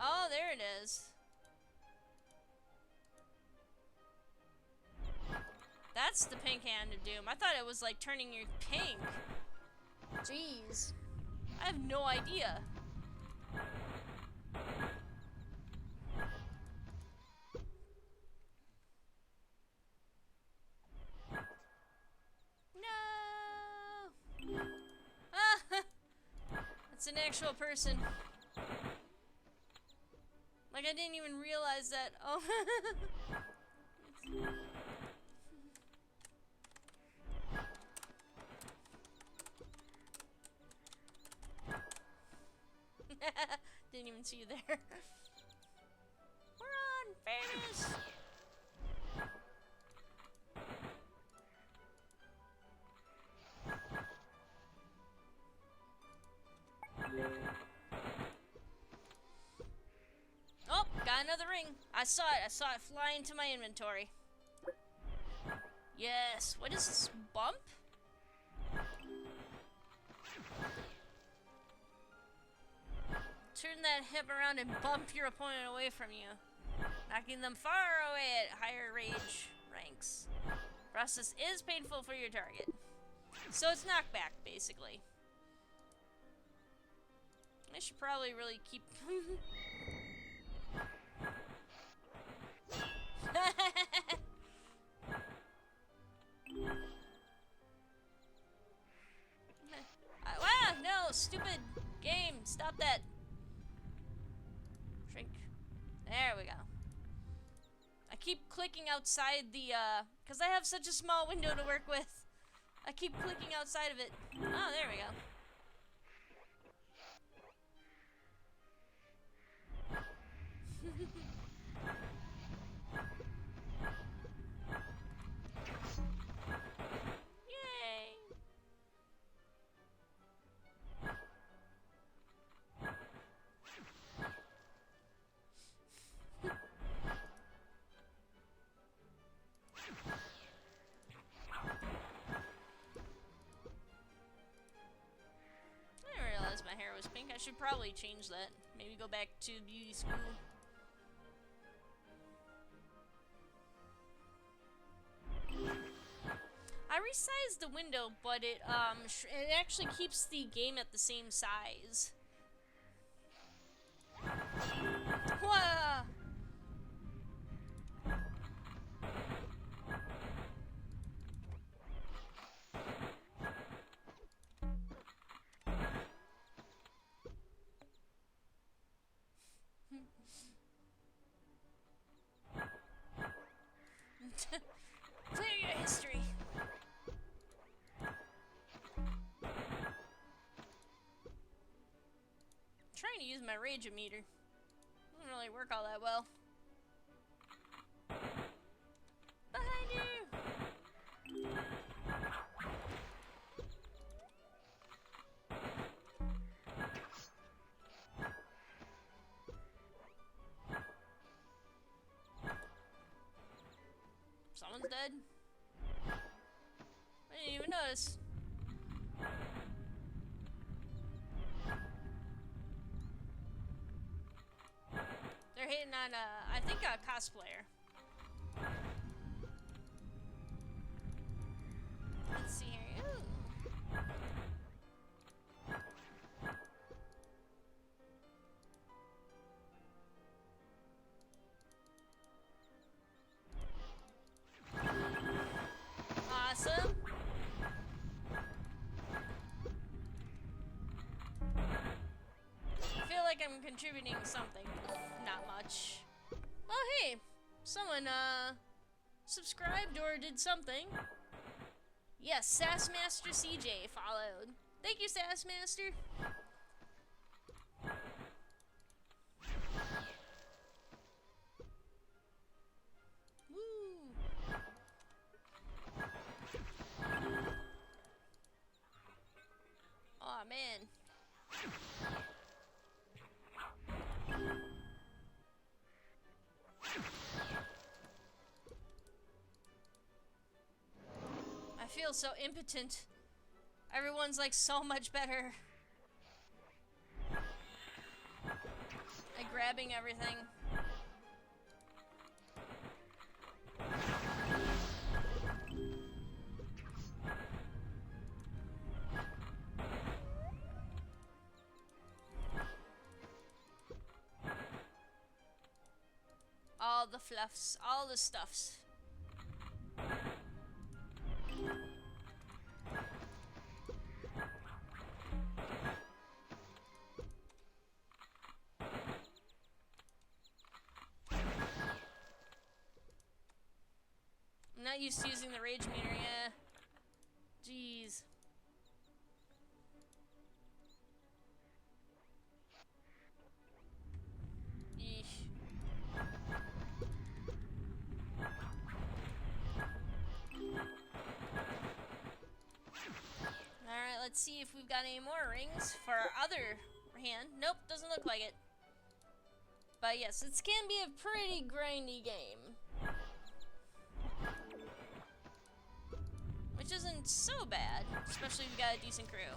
Oh, there it is. That's the pink hand of doom. I thought it was like turning you pink. Jeez. I have no idea. No. Ah, it's an actual person. Like, I didn't even realize that. Oh. Didn't even see you there. We're on fairness. Oh, got another ring. I saw it. I saw it fly into my inventory. Yes. What is this? Bump? Turn that hip around and bump your opponent away from you, knocking them far away at higher rage ranks. Process is painful for your target. So it's knockback, basically. I should probably really keep... Wow, no, stupid game. Stop that. Shrink. There we go. I keep clicking outside the, because I have such a small window to work with. I keep clicking outside of it. Oh, there we go. Yay! I didn't realize my hair was pink. I should probably change that. Maybe go back to beauty school. I resized the window, but it actually keeps the game at the same size. Whoa! Clear your history. I'm trying to use my rage meter. Doesn't really work all that well. Behind you! Someone's dead. I didn't even notice. They're hitting on I think a cosplayer. Let's see here. Ooh. Awesome. I feel like I'm contributing something. Not much. Oh hey, someone subscribed or did something. Yes, Sassmaster CJ followed. Thank you, Sassmaster. Woo. Aw, man. I feel so impotent. Everyone's like so much better at grabbing everything. All the fluffs, all the stuffs. I'm not used to using the rage meter, yeah. Jeez. Yeesh. Alright, let's see if we've got any more rings for our other hand. Nope, doesn't look like it. But yes, it can be a pretty grindy game. Which isn't so bad, especially if you got a decent crew.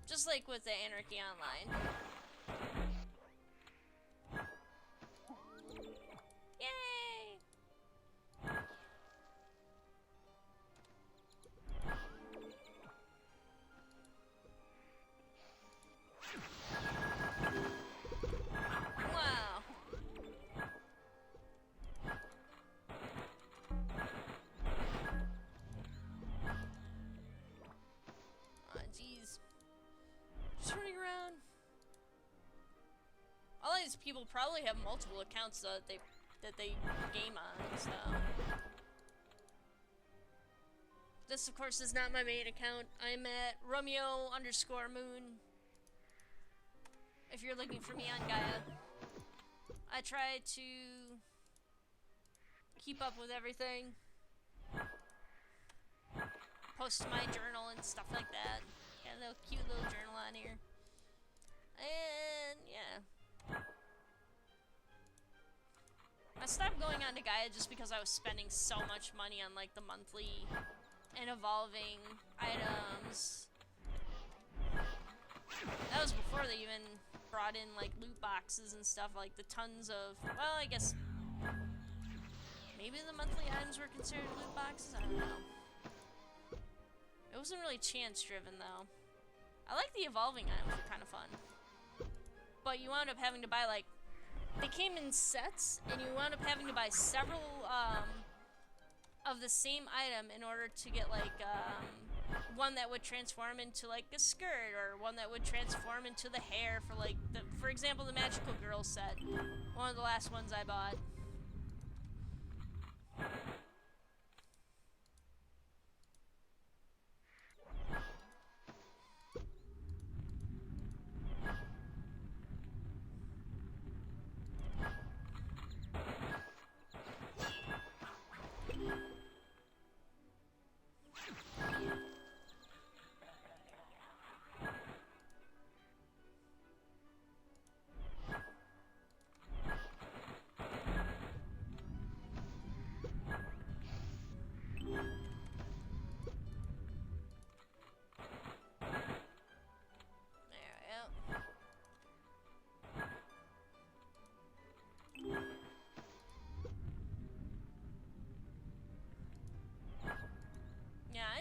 Just like with the Anarchy Online. Yay! Wow. Aw, jeez. Just running around. All these people probably have multiple accounts that they game on, so. This, of course, is not my main account. I'm at Romeomoon. If you're looking for me on Gaia. I try to keep up with everything. Post my journal and stuff like that. Got a little cute little journal on here. And yeah. I stopped going on to Gaia just because I was spending so much money on like the monthly and evolving items. That was before they even brought in like loot boxes and stuff, like the tons of, well, I guess maybe the monthly items were considered loot boxes, I don't know. It wasn't really chance driven though. I like the evolving items, were kind of fun. But you wound up having to buy like, they came in sets and you wound up having to buy several of the same item in order to get like one that would transform into like a skirt, or one that would transform into the hair for like the, for example, the Magical Girl set. One of the last ones I bought.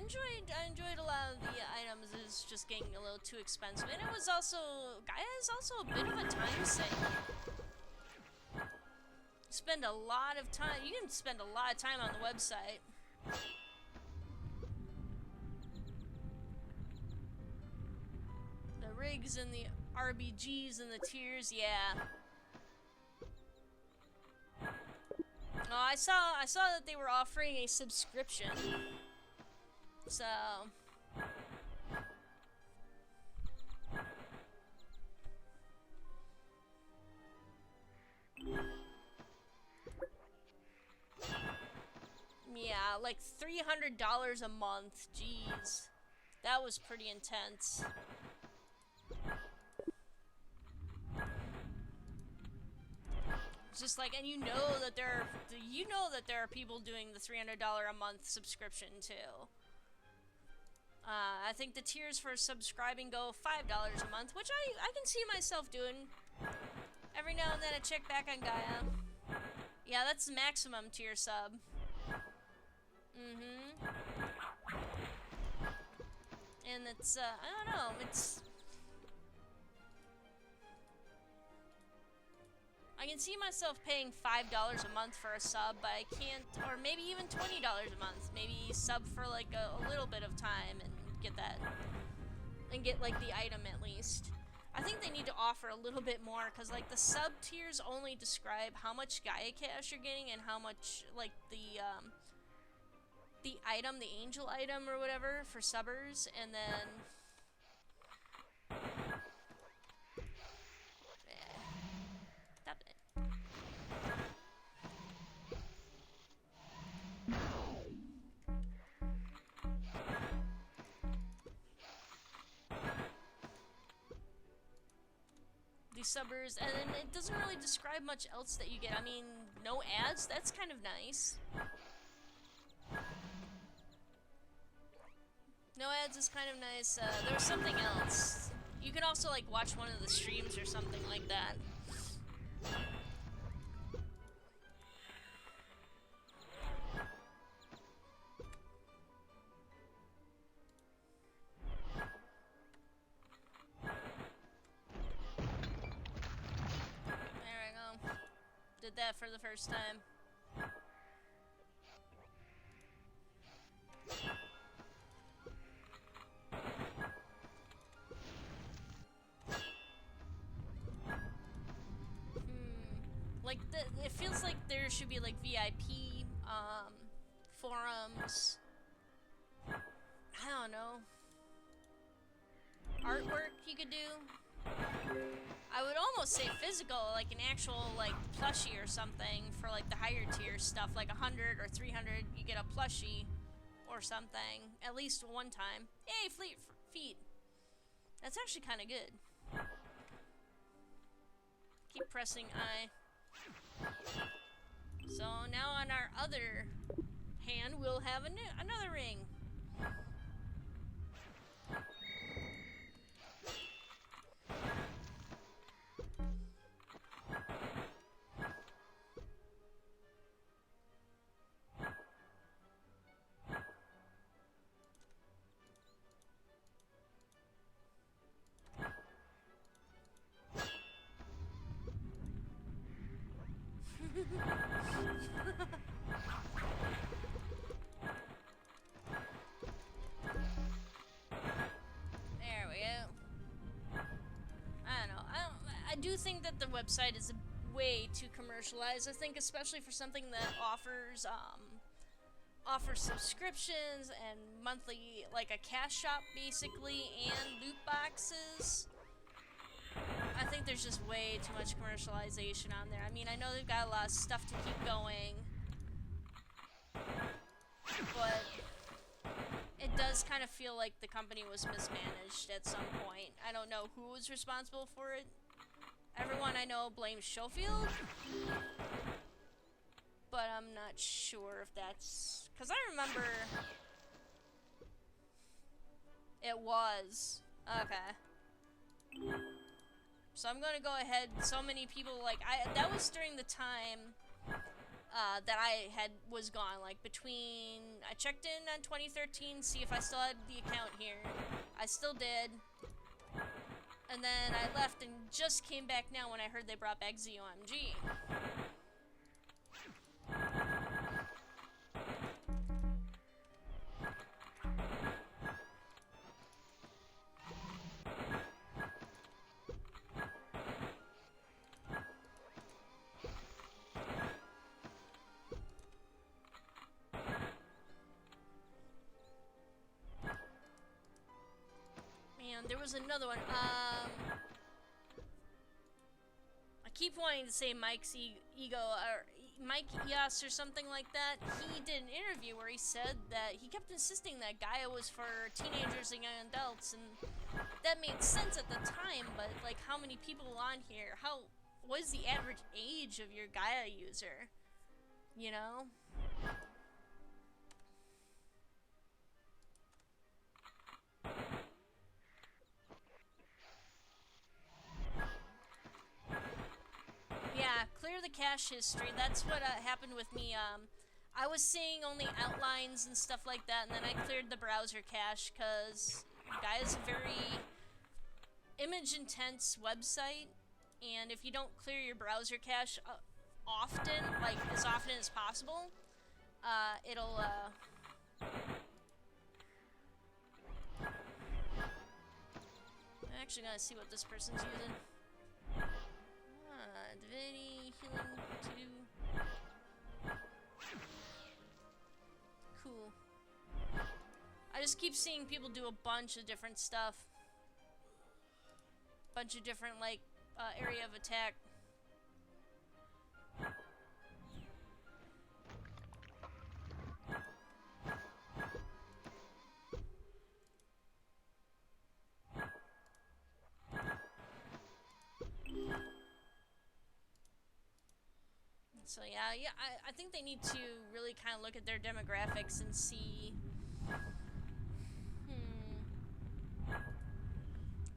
I enjoyed a lot of the items. It's just getting a little too expensive, and it was also Gaia is also a bit of a time sink. Spend a lot of time. You can spend a lot of time on the website. The rigs and the RBGs and the tiers, yeah. Oh, I saw that they were offering a subscription. So yeah, like $300 a month. Jeez. That was pretty intense. It's just like, and you know that there are people doing the $300 a month subscription too. I think the tiers for subscribing go $5 a month, which I can see myself doing. Every now and then I check back on Gaia. Yeah, that's the maximum tier sub. And it's, I don't know, I can see myself paying $5 a month for a sub, but I can't, or maybe even $20 a month. Maybe sub for like a little bit of time and get that, and get like the item at least. I think they need to offer a little bit more, because like the sub tiers only describe how much Gaia cash you're getting and how much like the item, the angel item or whatever for subbers, and then stop it. These subbers, and then it doesn't really describe much else that you get. I mean, no ads, that's kind of nice. No ads is kind of nice. There was something else. You can also like watch one of the streams or something like that. There we go. Did that for the first time. Like, it feels like there should be, like, VIP, forums. I don't know. Artwork you could do. I would almost say physical, like an actual, like, plushie or something for, like, the higher tier stuff. Like 100 or 300, you get a plushie or something. At least one time. Yay, fleet feet. That's actually kind of good. Keep pressing I. So now on our other hand, we'll have another ring. There we go. I don't know. I do think that the website is way too commercialized. I think especially for something that offers subscriptions and monthly, like a cash shop basically, and loot boxes. I think there's just way too much commercialization on there. I mean, I know they've got a lot of stuff to keep going, but it does kind of feel like the company was mismanaged at some point. I don't know who was responsible for it. Everyone I know blames Schofield, but I'm not sure if that's... because I remember... it was. Okay. So I'm gonna go ahead. So many people, like, that was during the time that I was gone. Like between I checked in on 2013, see if I still had the account here. I still did. And then I left and just came back now when I heard they brought back zOMG. Man, there was another one. I keep wanting to say Mike's ego or Mike Yas or something like that. He did an interview where he said that he kept insisting that Gaia was for teenagers and young adults, and that made sense at the time. But like, how many people on here? What is the average age of your Gaia user? You know? Yeah, clear the cache history. That's what happened with me. I was seeing only outlines and stuff like that, and then I cleared the browser cache because Gaia's a very image-intense website, and if you don't clear your browser cache often, like as often as possible, it'll I'm actually gonna see what this person's using. Divinity, healing 2. Cool. I just keep seeing people do a bunch of different stuff. Bunch of different, like, area of attack. So yeah, I think they need to really kind of look at their demographics and see,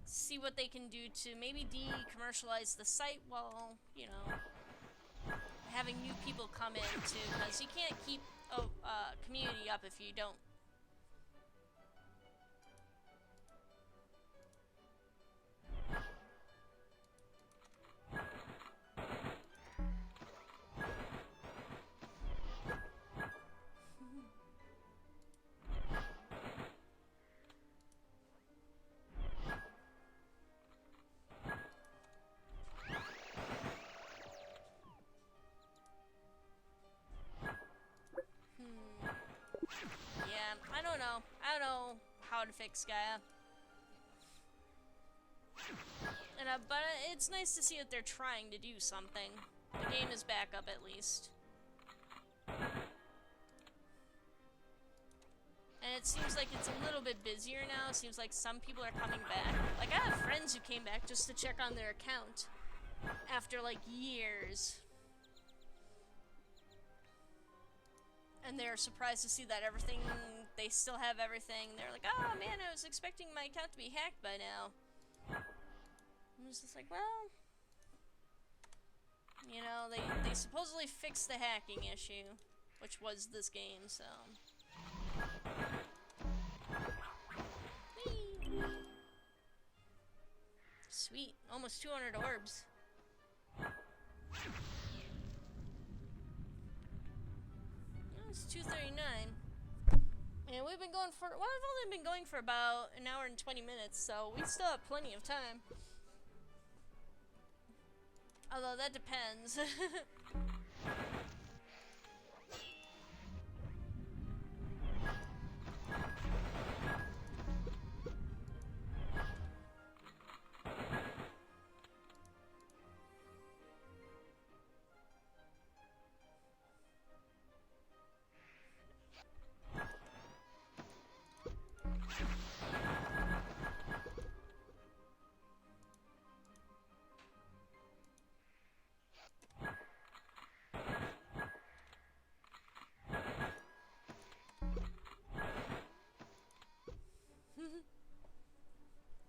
see what they can do to maybe de-commercialize the site while, you know, having new people come in too, because you can't keep a community up if you don't. Yeah, I don't know. I don't know how to fix Gaia. And but it's nice to see that they're trying to do something. The game is back up at least. And it seems like it's a little bit busier now. It seems like some people are coming back. Like, I have friends who came back just to check on their account after, like, years. And they're surprised to see that everything, they still have everything. They're like, oh man, I was expecting my account to be hacked by now. I'm just like, well, you know, they supposedly fixed the hacking issue, which was this game, so. Whee! Sweet, almost 200 orbs. It's 2:39. And we've been going for, well, I've only been going for about an hour and 20 minutes, so we still have plenty of time. Although that depends.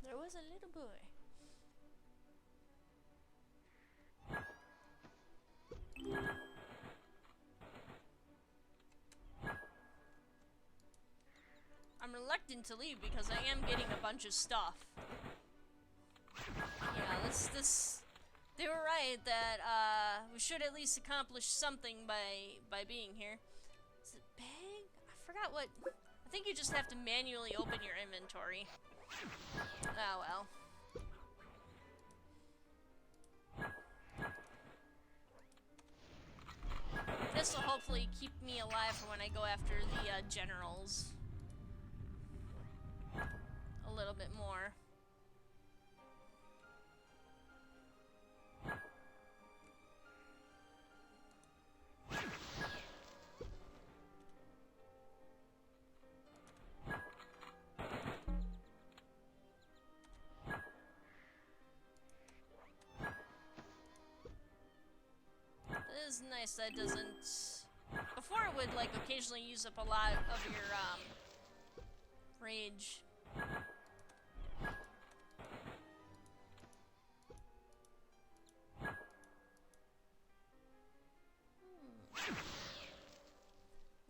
There was a little boy. reluctant to leave because I am getting a bunch of stuff. Yeah, this they were right that we should at least accomplish something by being here. Is it bag? I forgot what. I think you just have to manually open your inventory. Oh well. This will hopefully keep me alive for when I go after the generals. A little bit more. It is nice that it doesn't... Before it would, like, occasionally use up a lot of your, rage.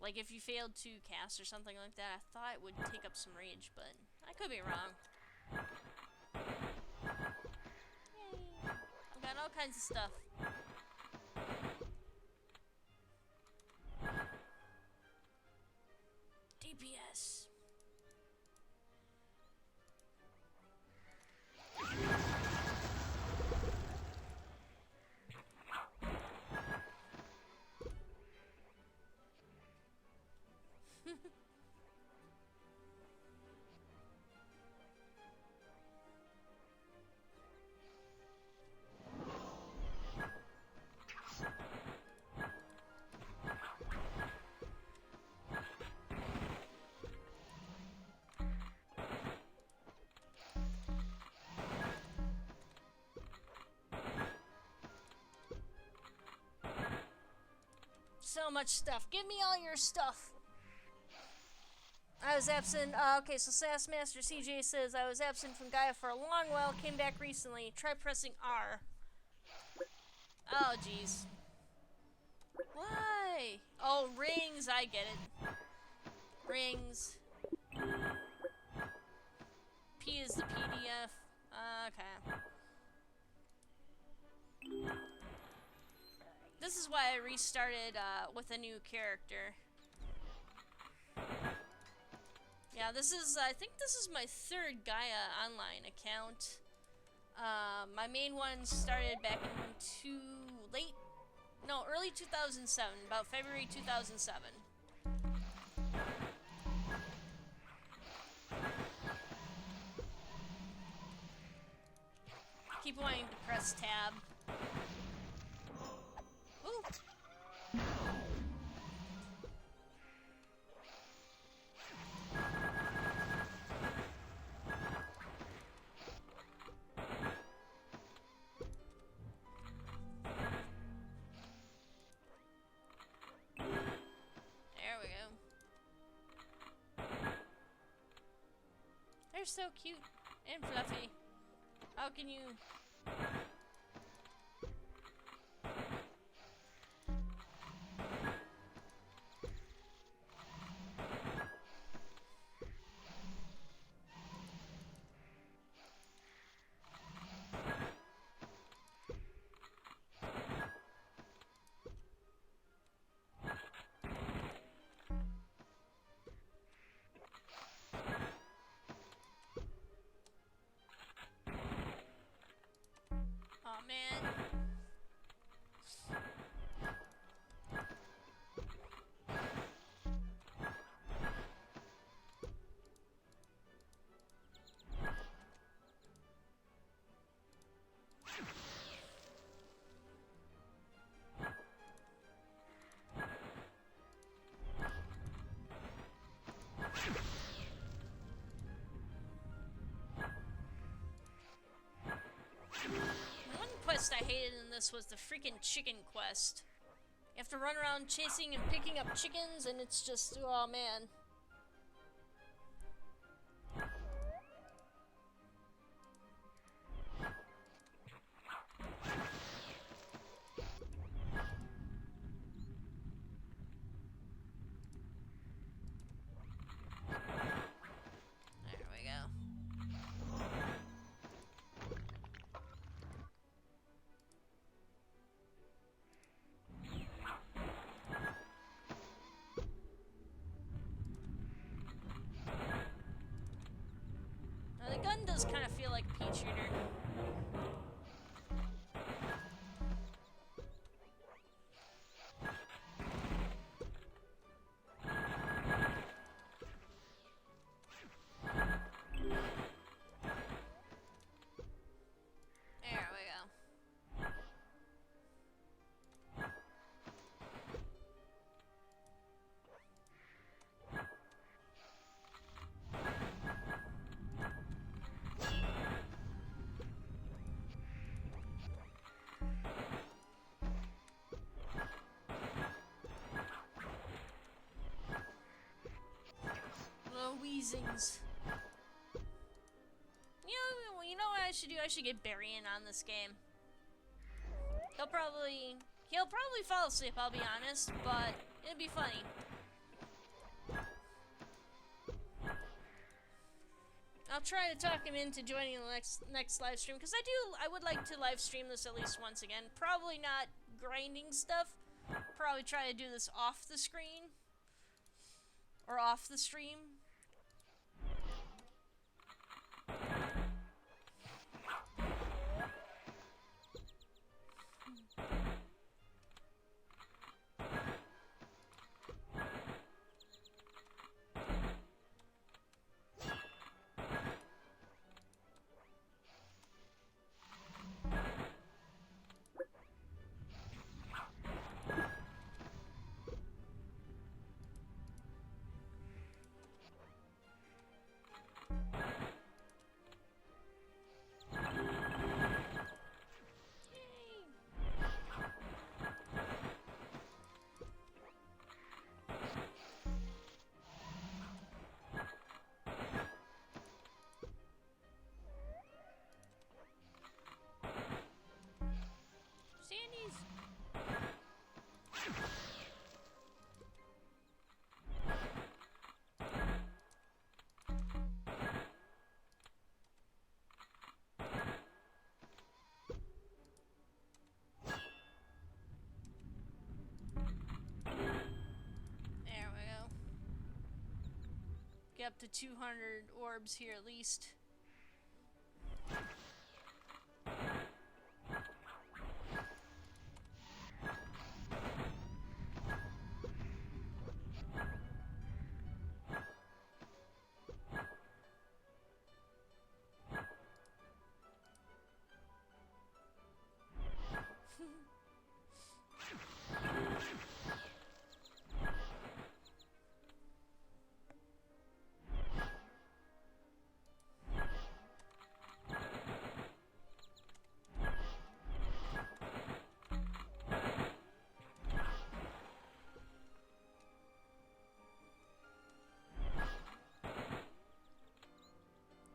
Like, if you failed to cast or something like that, I thought it would take up some rage, but I could be wrong. Yay! I've got all kinds of stuff. DPS. So much stuff. Give me all your stuff. I was absent. Okay, so Sassmaster CJ says, I was absent from Gaia for a long while, came back recently. Try pressing R. Oh, jeez. Why? Oh, rings. I get it. Rings. P is the PDF. Okay. This is why I restarted with a new character. Yeah, this is, I think this is my third Gaia online account. My main one started back in early 2007, about February 2007. Keep wanting to press tab. Ooh. There we go. They're so cute and fluffy. How can you... Oh man. One quest I hated in this was the freaking chicken quest. You have to run around chasing and picking up chickens, and it's just, oh man. does kind of feel like a pea shooter. There we go. Little wheezings. You know what I should do? I should get Barry in on this game. He'll probably fall asleep, I'll be honest, but it'd be funny. I'll try to talk him into joining the next live stream, because I would like to live stream this at least once again. Probably not grinding stuff. Probably try to do this off the screen. Or off the stream. Sandy's. There we go. Get up to 200 orbs here at least.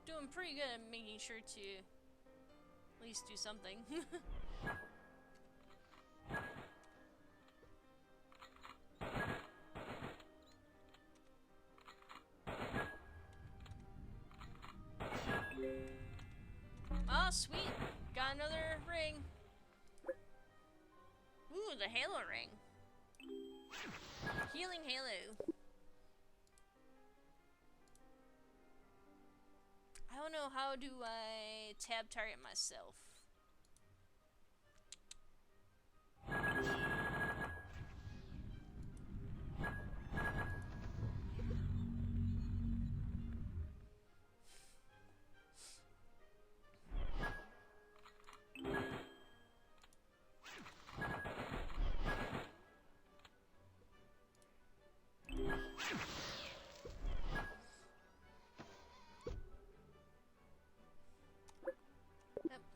Doing pretty good at making sure to at least do something. Oh, sweet. Got another ring. Ooh, the Halo ring. Healing Halo. I don't know, how do I tab target myself?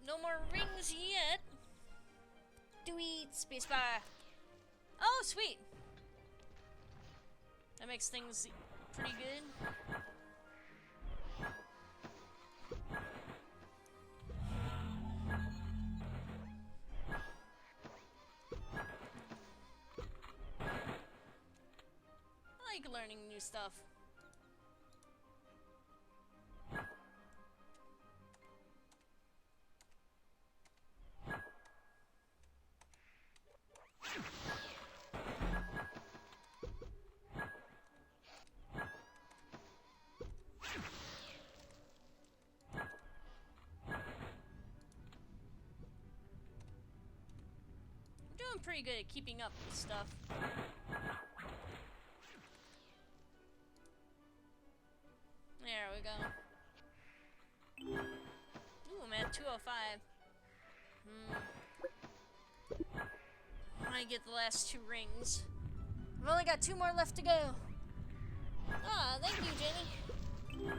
No more rings yet. Do we spacebar? Oh, sweet. That makes things pretty good. I like learning new stuff. doing pretty good at keeping up with stuff. There we go. Ooh, I'm at 205. I want to get the last 2 rings. I've only got 2 more left to go. Ah, thank you, Jenny.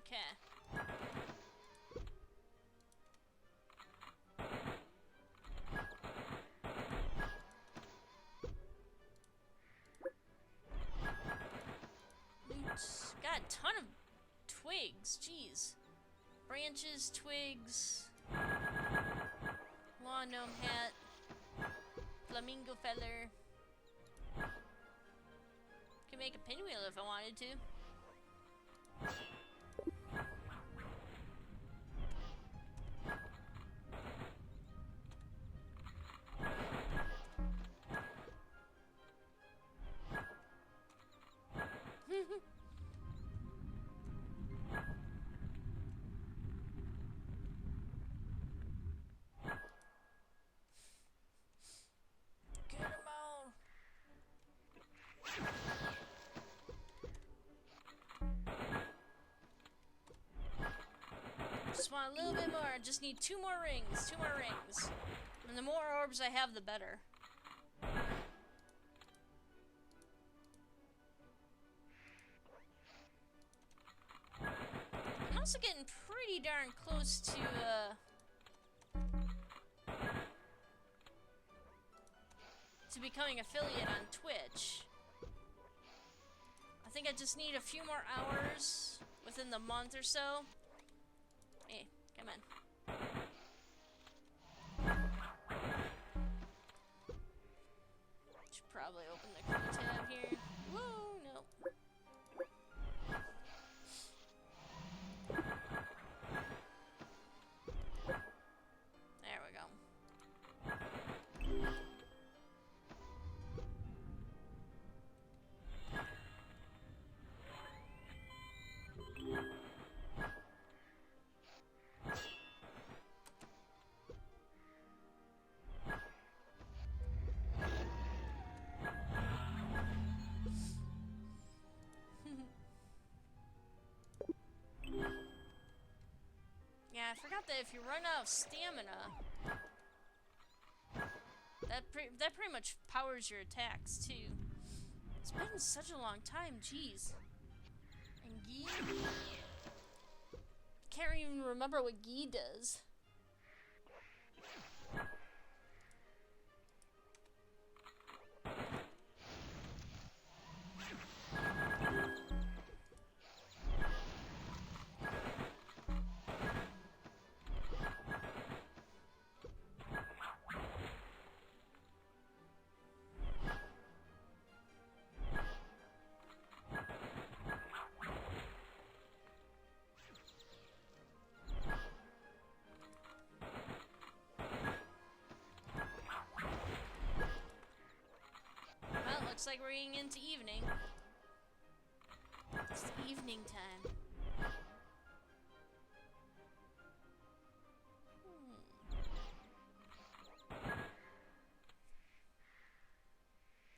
Okay. Got a ton of twigs, jeez. Branches, twigs, lawn gnome hat, flamingo feather. Could make a pinwheel if I wanted to. Get 'em all. Just want a little bit more. Just need 2 more rings. 2 more rings. And the more orbs I have, the better. I'm also getting pretty darn close to becoming affiliate on Twitch. I think I just need a few more hours within the month or so. Hey, come on. Should probably open the crew tab here. Whoa, nope. There we go. Yeah, I forgot that if you run out of stamina, that pretty much powers your attacks too. It's been such a long time, jeez. And Gi? Can't even remember what Gi does. Looks like we're getting into evening. It's evening time.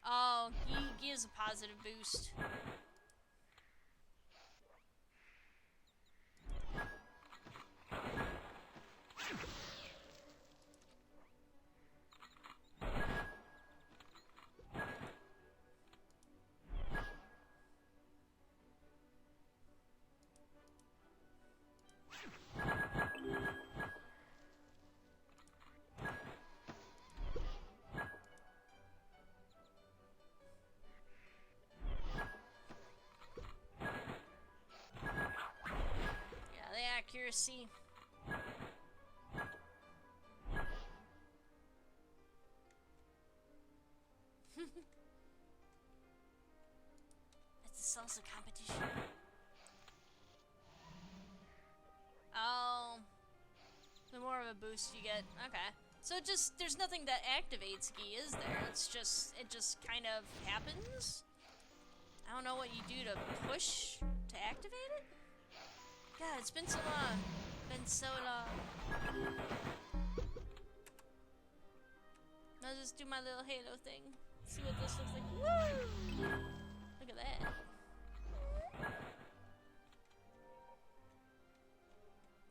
Oh, he gives a positive boost. accuracy. It's a salsa competition. Oh, the more of a boost you get. Okay. So there's nothing that activates Gi, is there? It just kind of happens? I don't know what you do to push to activate it? God, it's been so long. Been so long. I'll just do my little Halo thing. See what this looks like. Woo! Look at that.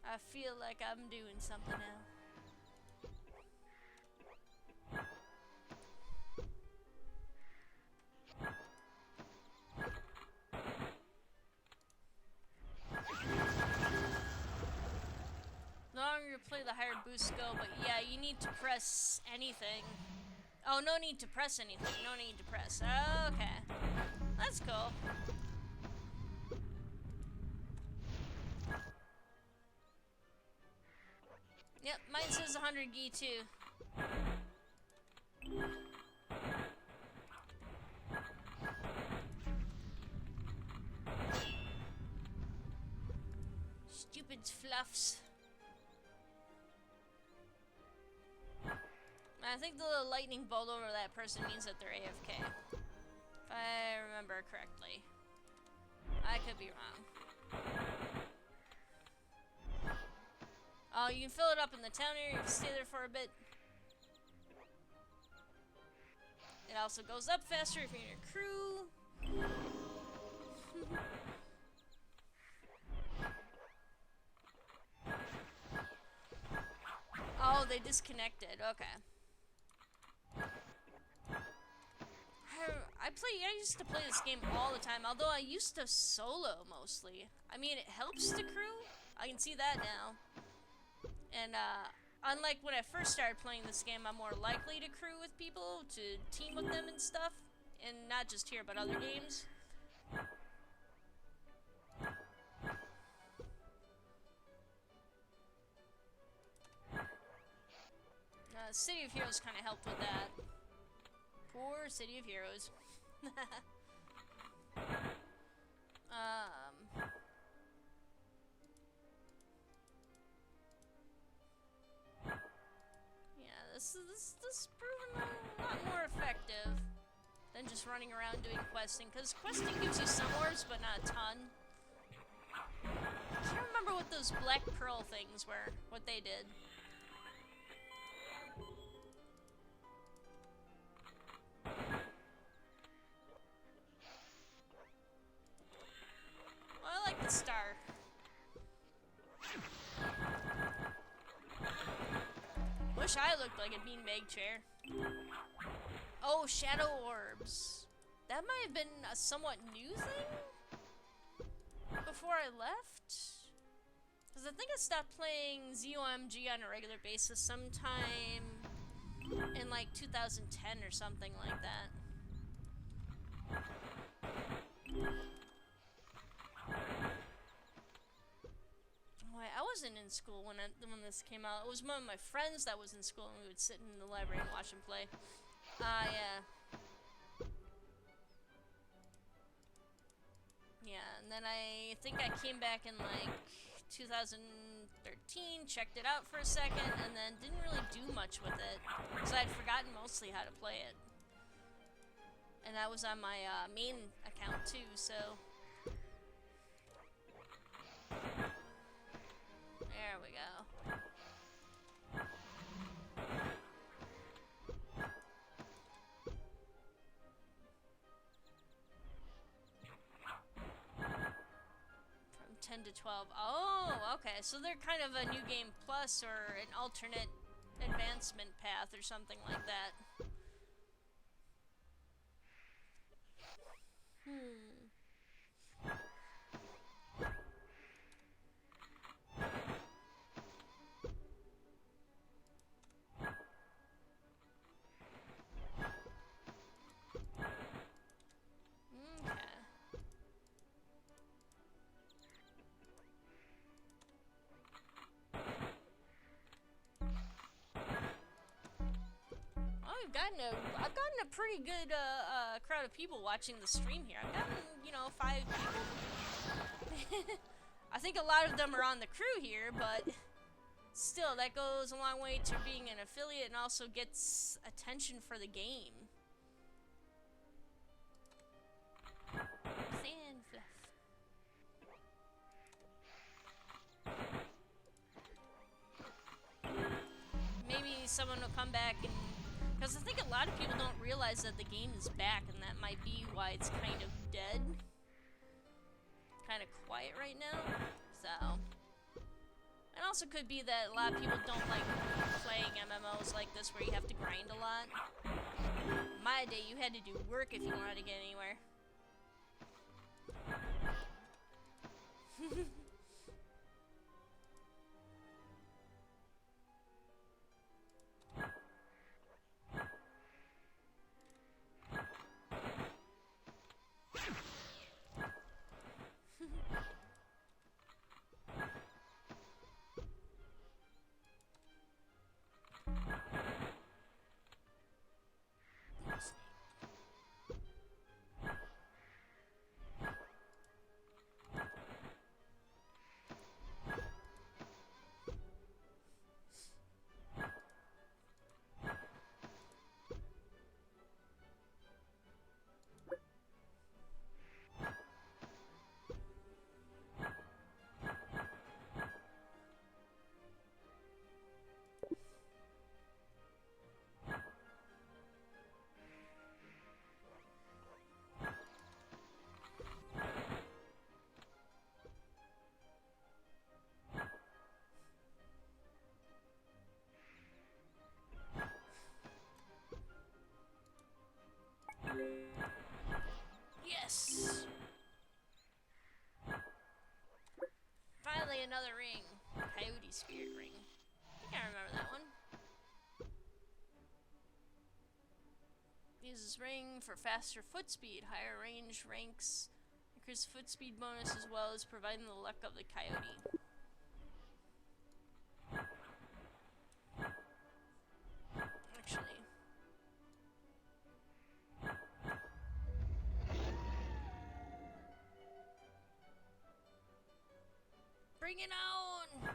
I feel like I'm doing something now. The longer you play, the higher boosts go, but yeah, you need to press anything. Oh, no need to press anything. No need to press. Okay. That's cool. Yep, mine says 100 Gi too. Stupid fluffs. I think the little lightning bolt over that person means that they're AFK. If I remember correctly. I could be wrong. Oh, you can fill it up in the town area, you can stay there for a bit. It also goes up faster if you're in your crew. Oh, they disconnected. Okay. I used to play this game all the time, although I used to solo mostly. I mean, it helps the crew. I can see that now. And, unlike when I first started playing this game, I'm more likely to crew with people, to team with them and stuff. And not just here, but other games. City of Heroes kind of helped with that. Poor City of Heroes. Yeah, this is proven a lot more effective than just running around doing questing, because questing gives you some orbs, but not a ton. I can't remember what those black pearl things were, what they did. Well, I like the star. Wish I looked like a beanbag chair. Oh, shadow orbs. That might have been a somewhat new thing before I left. Because I think I stopped playing zOMG on a regular basis sometime in like 2010 or something like that. Wait, I wasn't in school when this came out. It was one of my friends that was in school, and we would sit in the library and watch him play. Yeah. Yeah, and then I think I came back in like 2013, checked it out for a second, and then didn't really do much with it, because I'd forgotten mostly how to play it. And that was on my main account too, so... There we go. From 10 to 12. Oh, okay. So they're kind of a new game plus or an alternate advancement path or something like that. I've gotten a pretty good crowd of people watching the stream here. I've gotten, you know, 5 people. I think a lot of them are on the crew here, but still, that goes a long way to being an affiliate and also gets attention for the game. Sand fluff. Maybe someone will come back and... Because I think a lot of people don't realize that the game is back, and that might be why it's kind of dead. Kind of quiet right now, so... It also could be that a lot of people don't like playing MMOs like this where you have to grind a lot. My day, you had to do work if you wanted to get anywhere. Yes! Finally another ring. Coyote Spirit Ring. I think I remember that one. Uses ring for faster foot speed. Higher range ranks increase foot speed bonus as well as providing the luck of the coyote. Actually... Bring it on!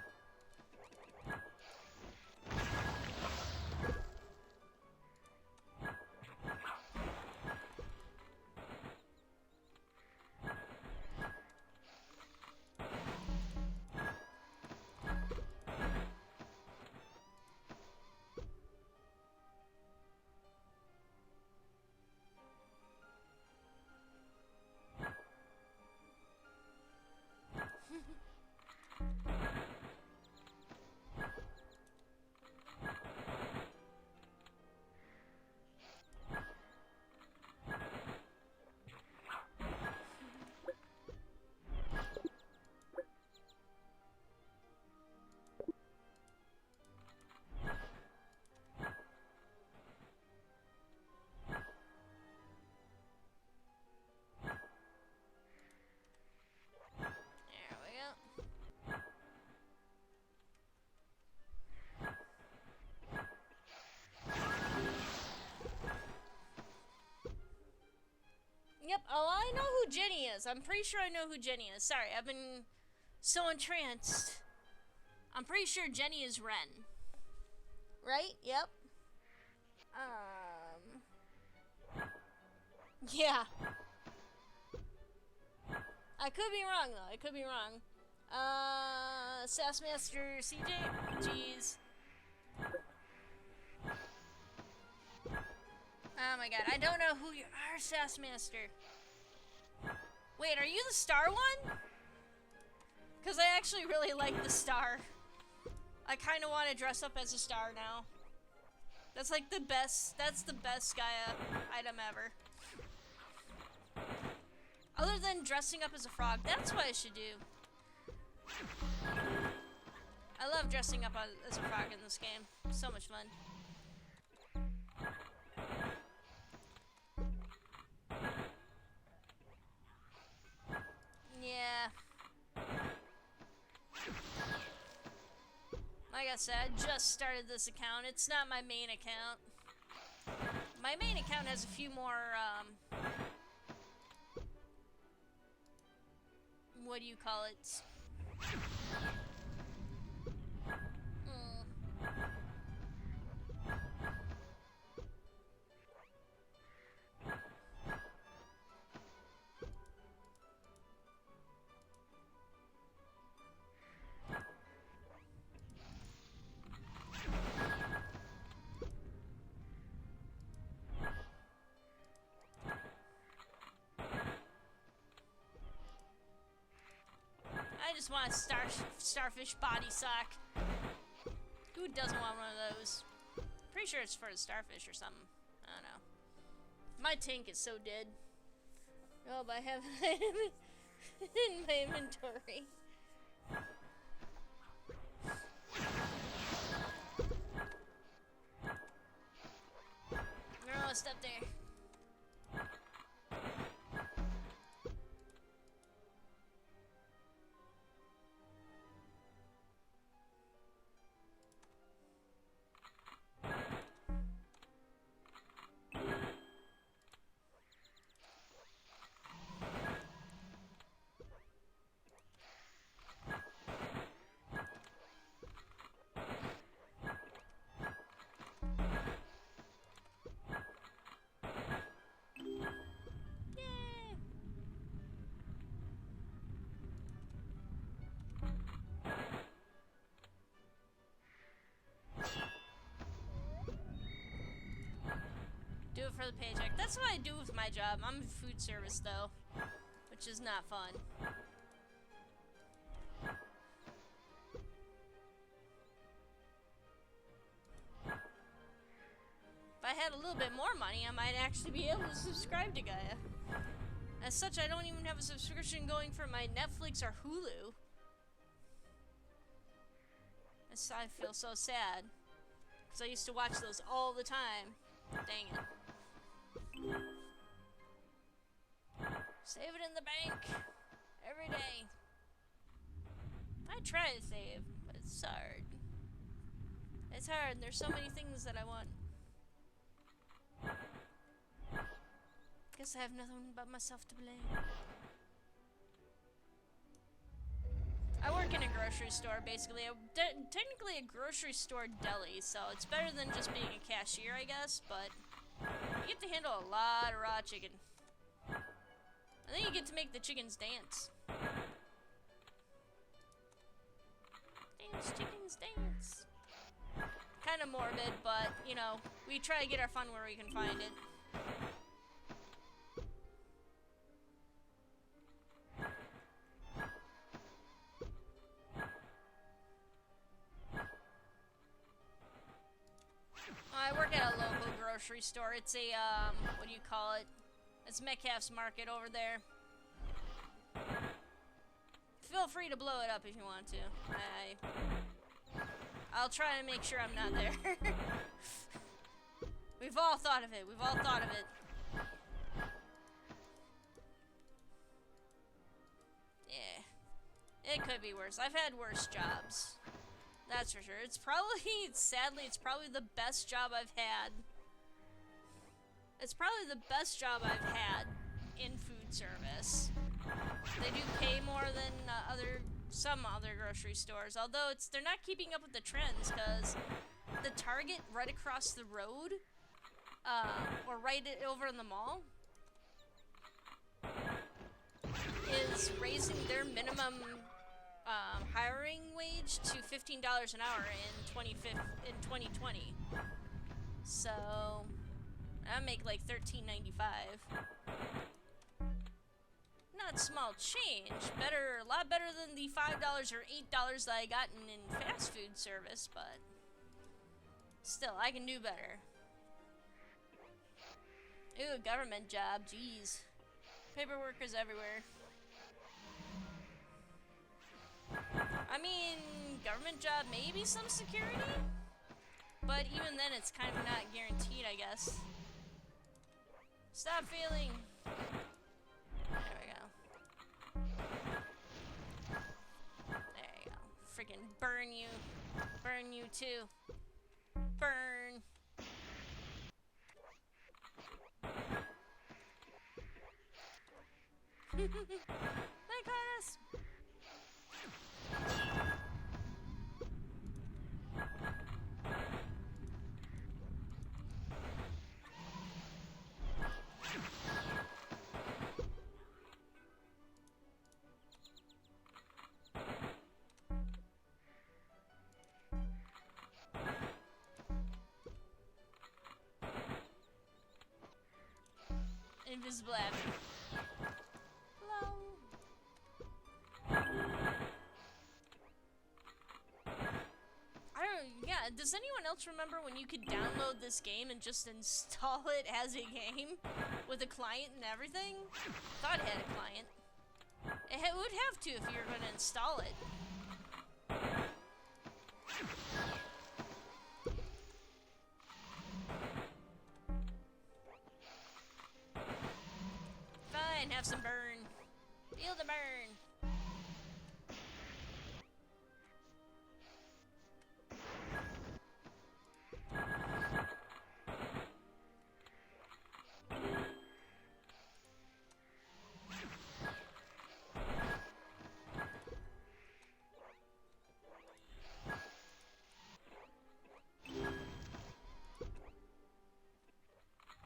Yep, oh, I know who Jenny is. I'm pretty sure I know who Jenny is. Sorry, I've been so entranced. I'm pretty sure Jenny is Ren. Right? Yep. Yeah. I could be wrong, though. I could be wrong. Sassmaster CJ? Jeez. Oh my god, I don't know who you are, Sassmaster. Wait, are you the star one? Because I actually really like the star. I kind of want to dress up as a star now. That's like the best, that's the best Gaia item ever. Other than dressing up as a frog, that's what I should do. I love dressing up as a frog in this game. So much fun. Yeah. Like I said, I just started this account. It's not my main account. My main account has a few more, what do you call it? I just want a starfish body sock. Who doesn't want one of those? Pretty sure it's for the starfish or something. I don't know. My tank is so dead. Oh, but I have it in my inventory. They're almost up there. Do it for the paycheck. That's what I do with my job. I'm in food service though, which is not fun. If I had a little bit more money, I might actually be able to subscribe to Gaia. As such, I don't even have a subscription going for my Netflix or Hulu. I feel so sad. Because I used to watch those all the time. Dang it. Save it in the bank. Every day. I try to save, but it's hard. It's hard. There's so many things that I want. Guess I have nothing but myself to blame. I work in a grocery store, basically. Technically a grocery store deli, so it's better than just being a cashier, I guess, but you get to handle a lot of raw chicken. And then you get to make the chickens dance. Dance, chickens, dance. Kind of morbid, but, you know, we try to get our fun where we can find it. I work at a local grocery store. It's a, what do you call it? It's Metcalf's Market over there. Feel free to blow it up if you want to. I'll try to make sure I'm not there. We've all thought of it. We've all thought of it. Yeah. It could be worse. I've had worse jobs. That's for sure. It's probably, sadly, it's probably the best job I've had. It's probably the best job I've had in food service. They do pay more than some other grocery stores, although they're not keeping up with the trends, because the Target right across the road, or right over in the mall, is raising their minimum hiring wage to $15 an hour in 2020. So I make like $13.95. Not small change. Better, a lot better than the $5 or $8 that I got in fast food service, but still, I can do better. Ooh, government job, jeez. Paperwork is everywhere. I mean, government job, maybe some security? But even then, it's kind of not guaranteed, I guess. Stop feeling. There we go. There you go. Freaking burn you. Burn you too. Burn. Hi, Connors. Invisible Avenue. Hello. I don't. Yeah. Does anyone else remember when you could download this game and just install it as a game with a client and everything? Thought it had a client. It would have to if you were going to install it. Fine, have some burn. Feel the burn.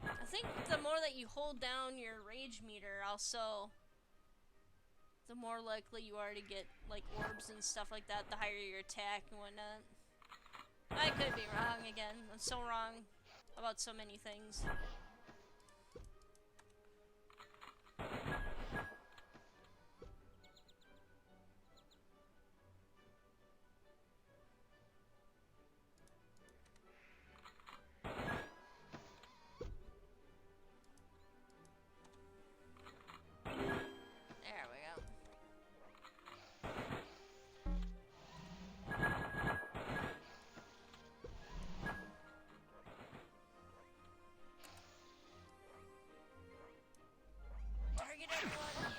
I think the more that you hold down your rage meter, also, the more likely you are to get, like, orbs and stuff like that, the higher your attack and whatnot. I could be wrong again. I'm so wrong about so many things. There we go. Target everyone.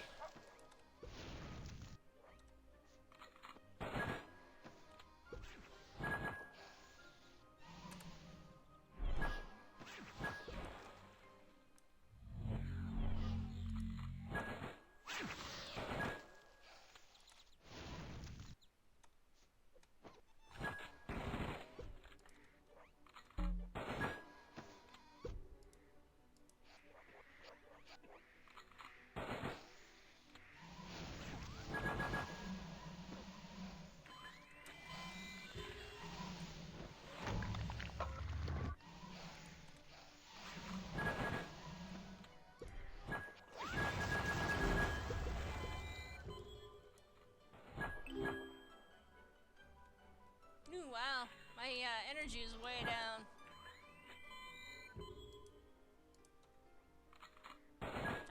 Ooh, wow. My energy is way down.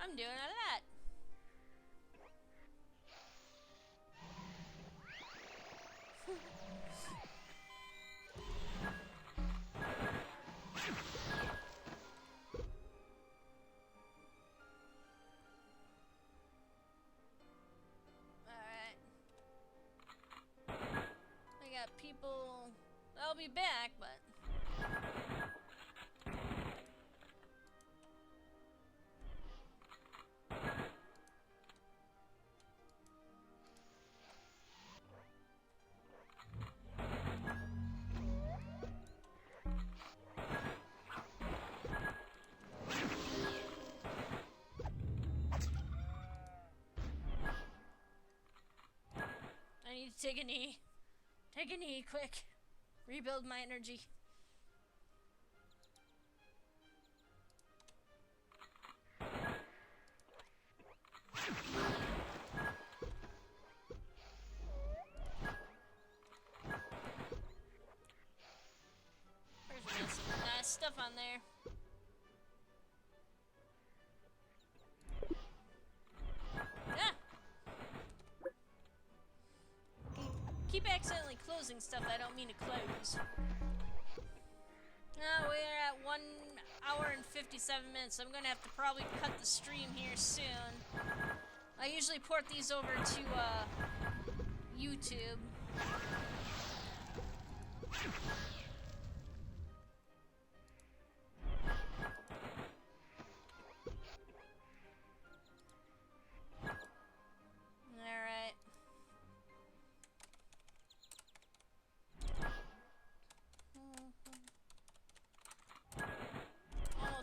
I'm doing a lot. Alright. I got people. I'll be back, but. I need to take a knee. Take a knee, quick. Rebuild my energy. There's some nice stuff on there. Ah! Keep accidentally closing stuff I don't mean to close. Now we're at 1 hour and 57 minutes. I'm gonna have to probably cut the stream here soon. I usually port these over to YouTube.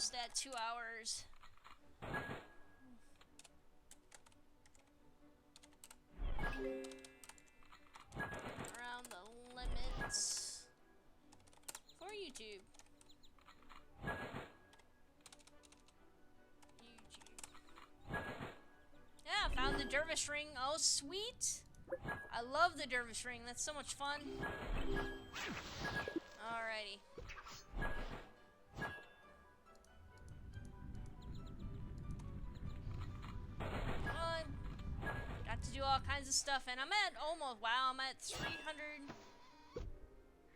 almost at 2 hours. Around the limits for YouTube. Yeah, found the dervish ring. Oh, sweet. I love the dervish ring. That's so much fun. Alrighty. Got to do all kinds of stuff, and I'm at almost, wow, I'm at 300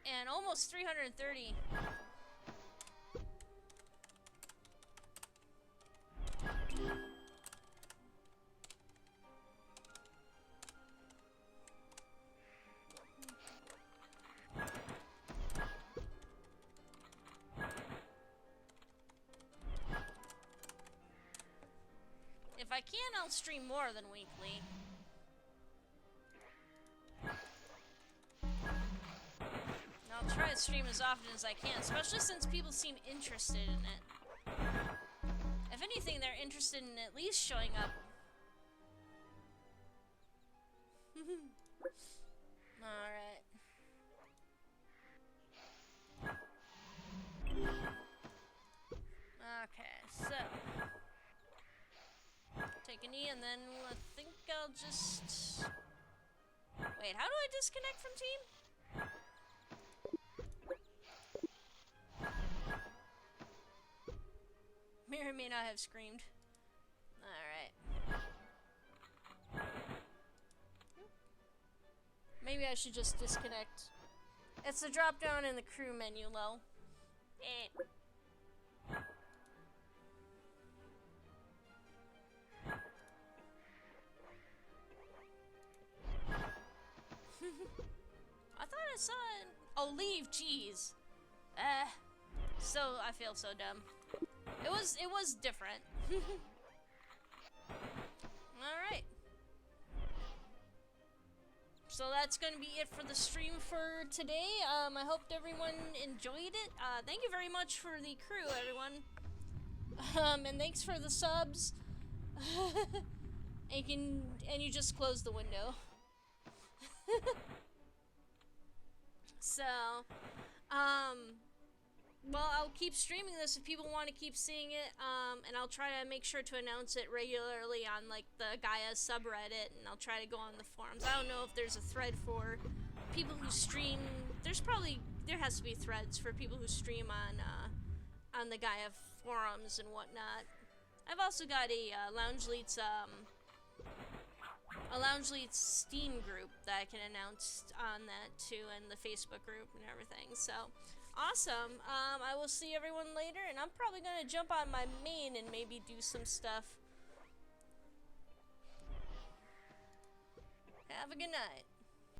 and almost 330. If I can, I'll stream more than weekly. And I'll try to stream as often as I can, especially since people seem interested in it. If anything, they're interested in at least showing up. Alright. Okay, so take a knee, and then I think I'll just... Wait, how do I disconnect from team? Mira may not have screamed. Alright. Maybe I should just disconnect. It's the drop down in the crew menu, low. I thought I saw it. Oh, leave, jeez. So I feel so dumb. It was different. Alright. So that's gonna be it for the stream for today. I hope everyone enjoyed it. Thank you very much for the crew, everyone. And thanks for the subs. and you just closed the window. So, well, I'll keep streaming this if people want to keep seeing it, and I'll try to make sure to announce it regularly on, like, the Gaia subreddit, and I'll try to go on the forums. I don't know if there's a thread for people who stream. There has to be threads for people who stream on the Gaia forums and whatnot. I've also got a Lounge Leads Steam group that I can announce on that too, and the Facebook group and everything. So, awesome. I will see everyone later, and I'm probably gonna jump on my main and maybe do some stuff. Have a good night.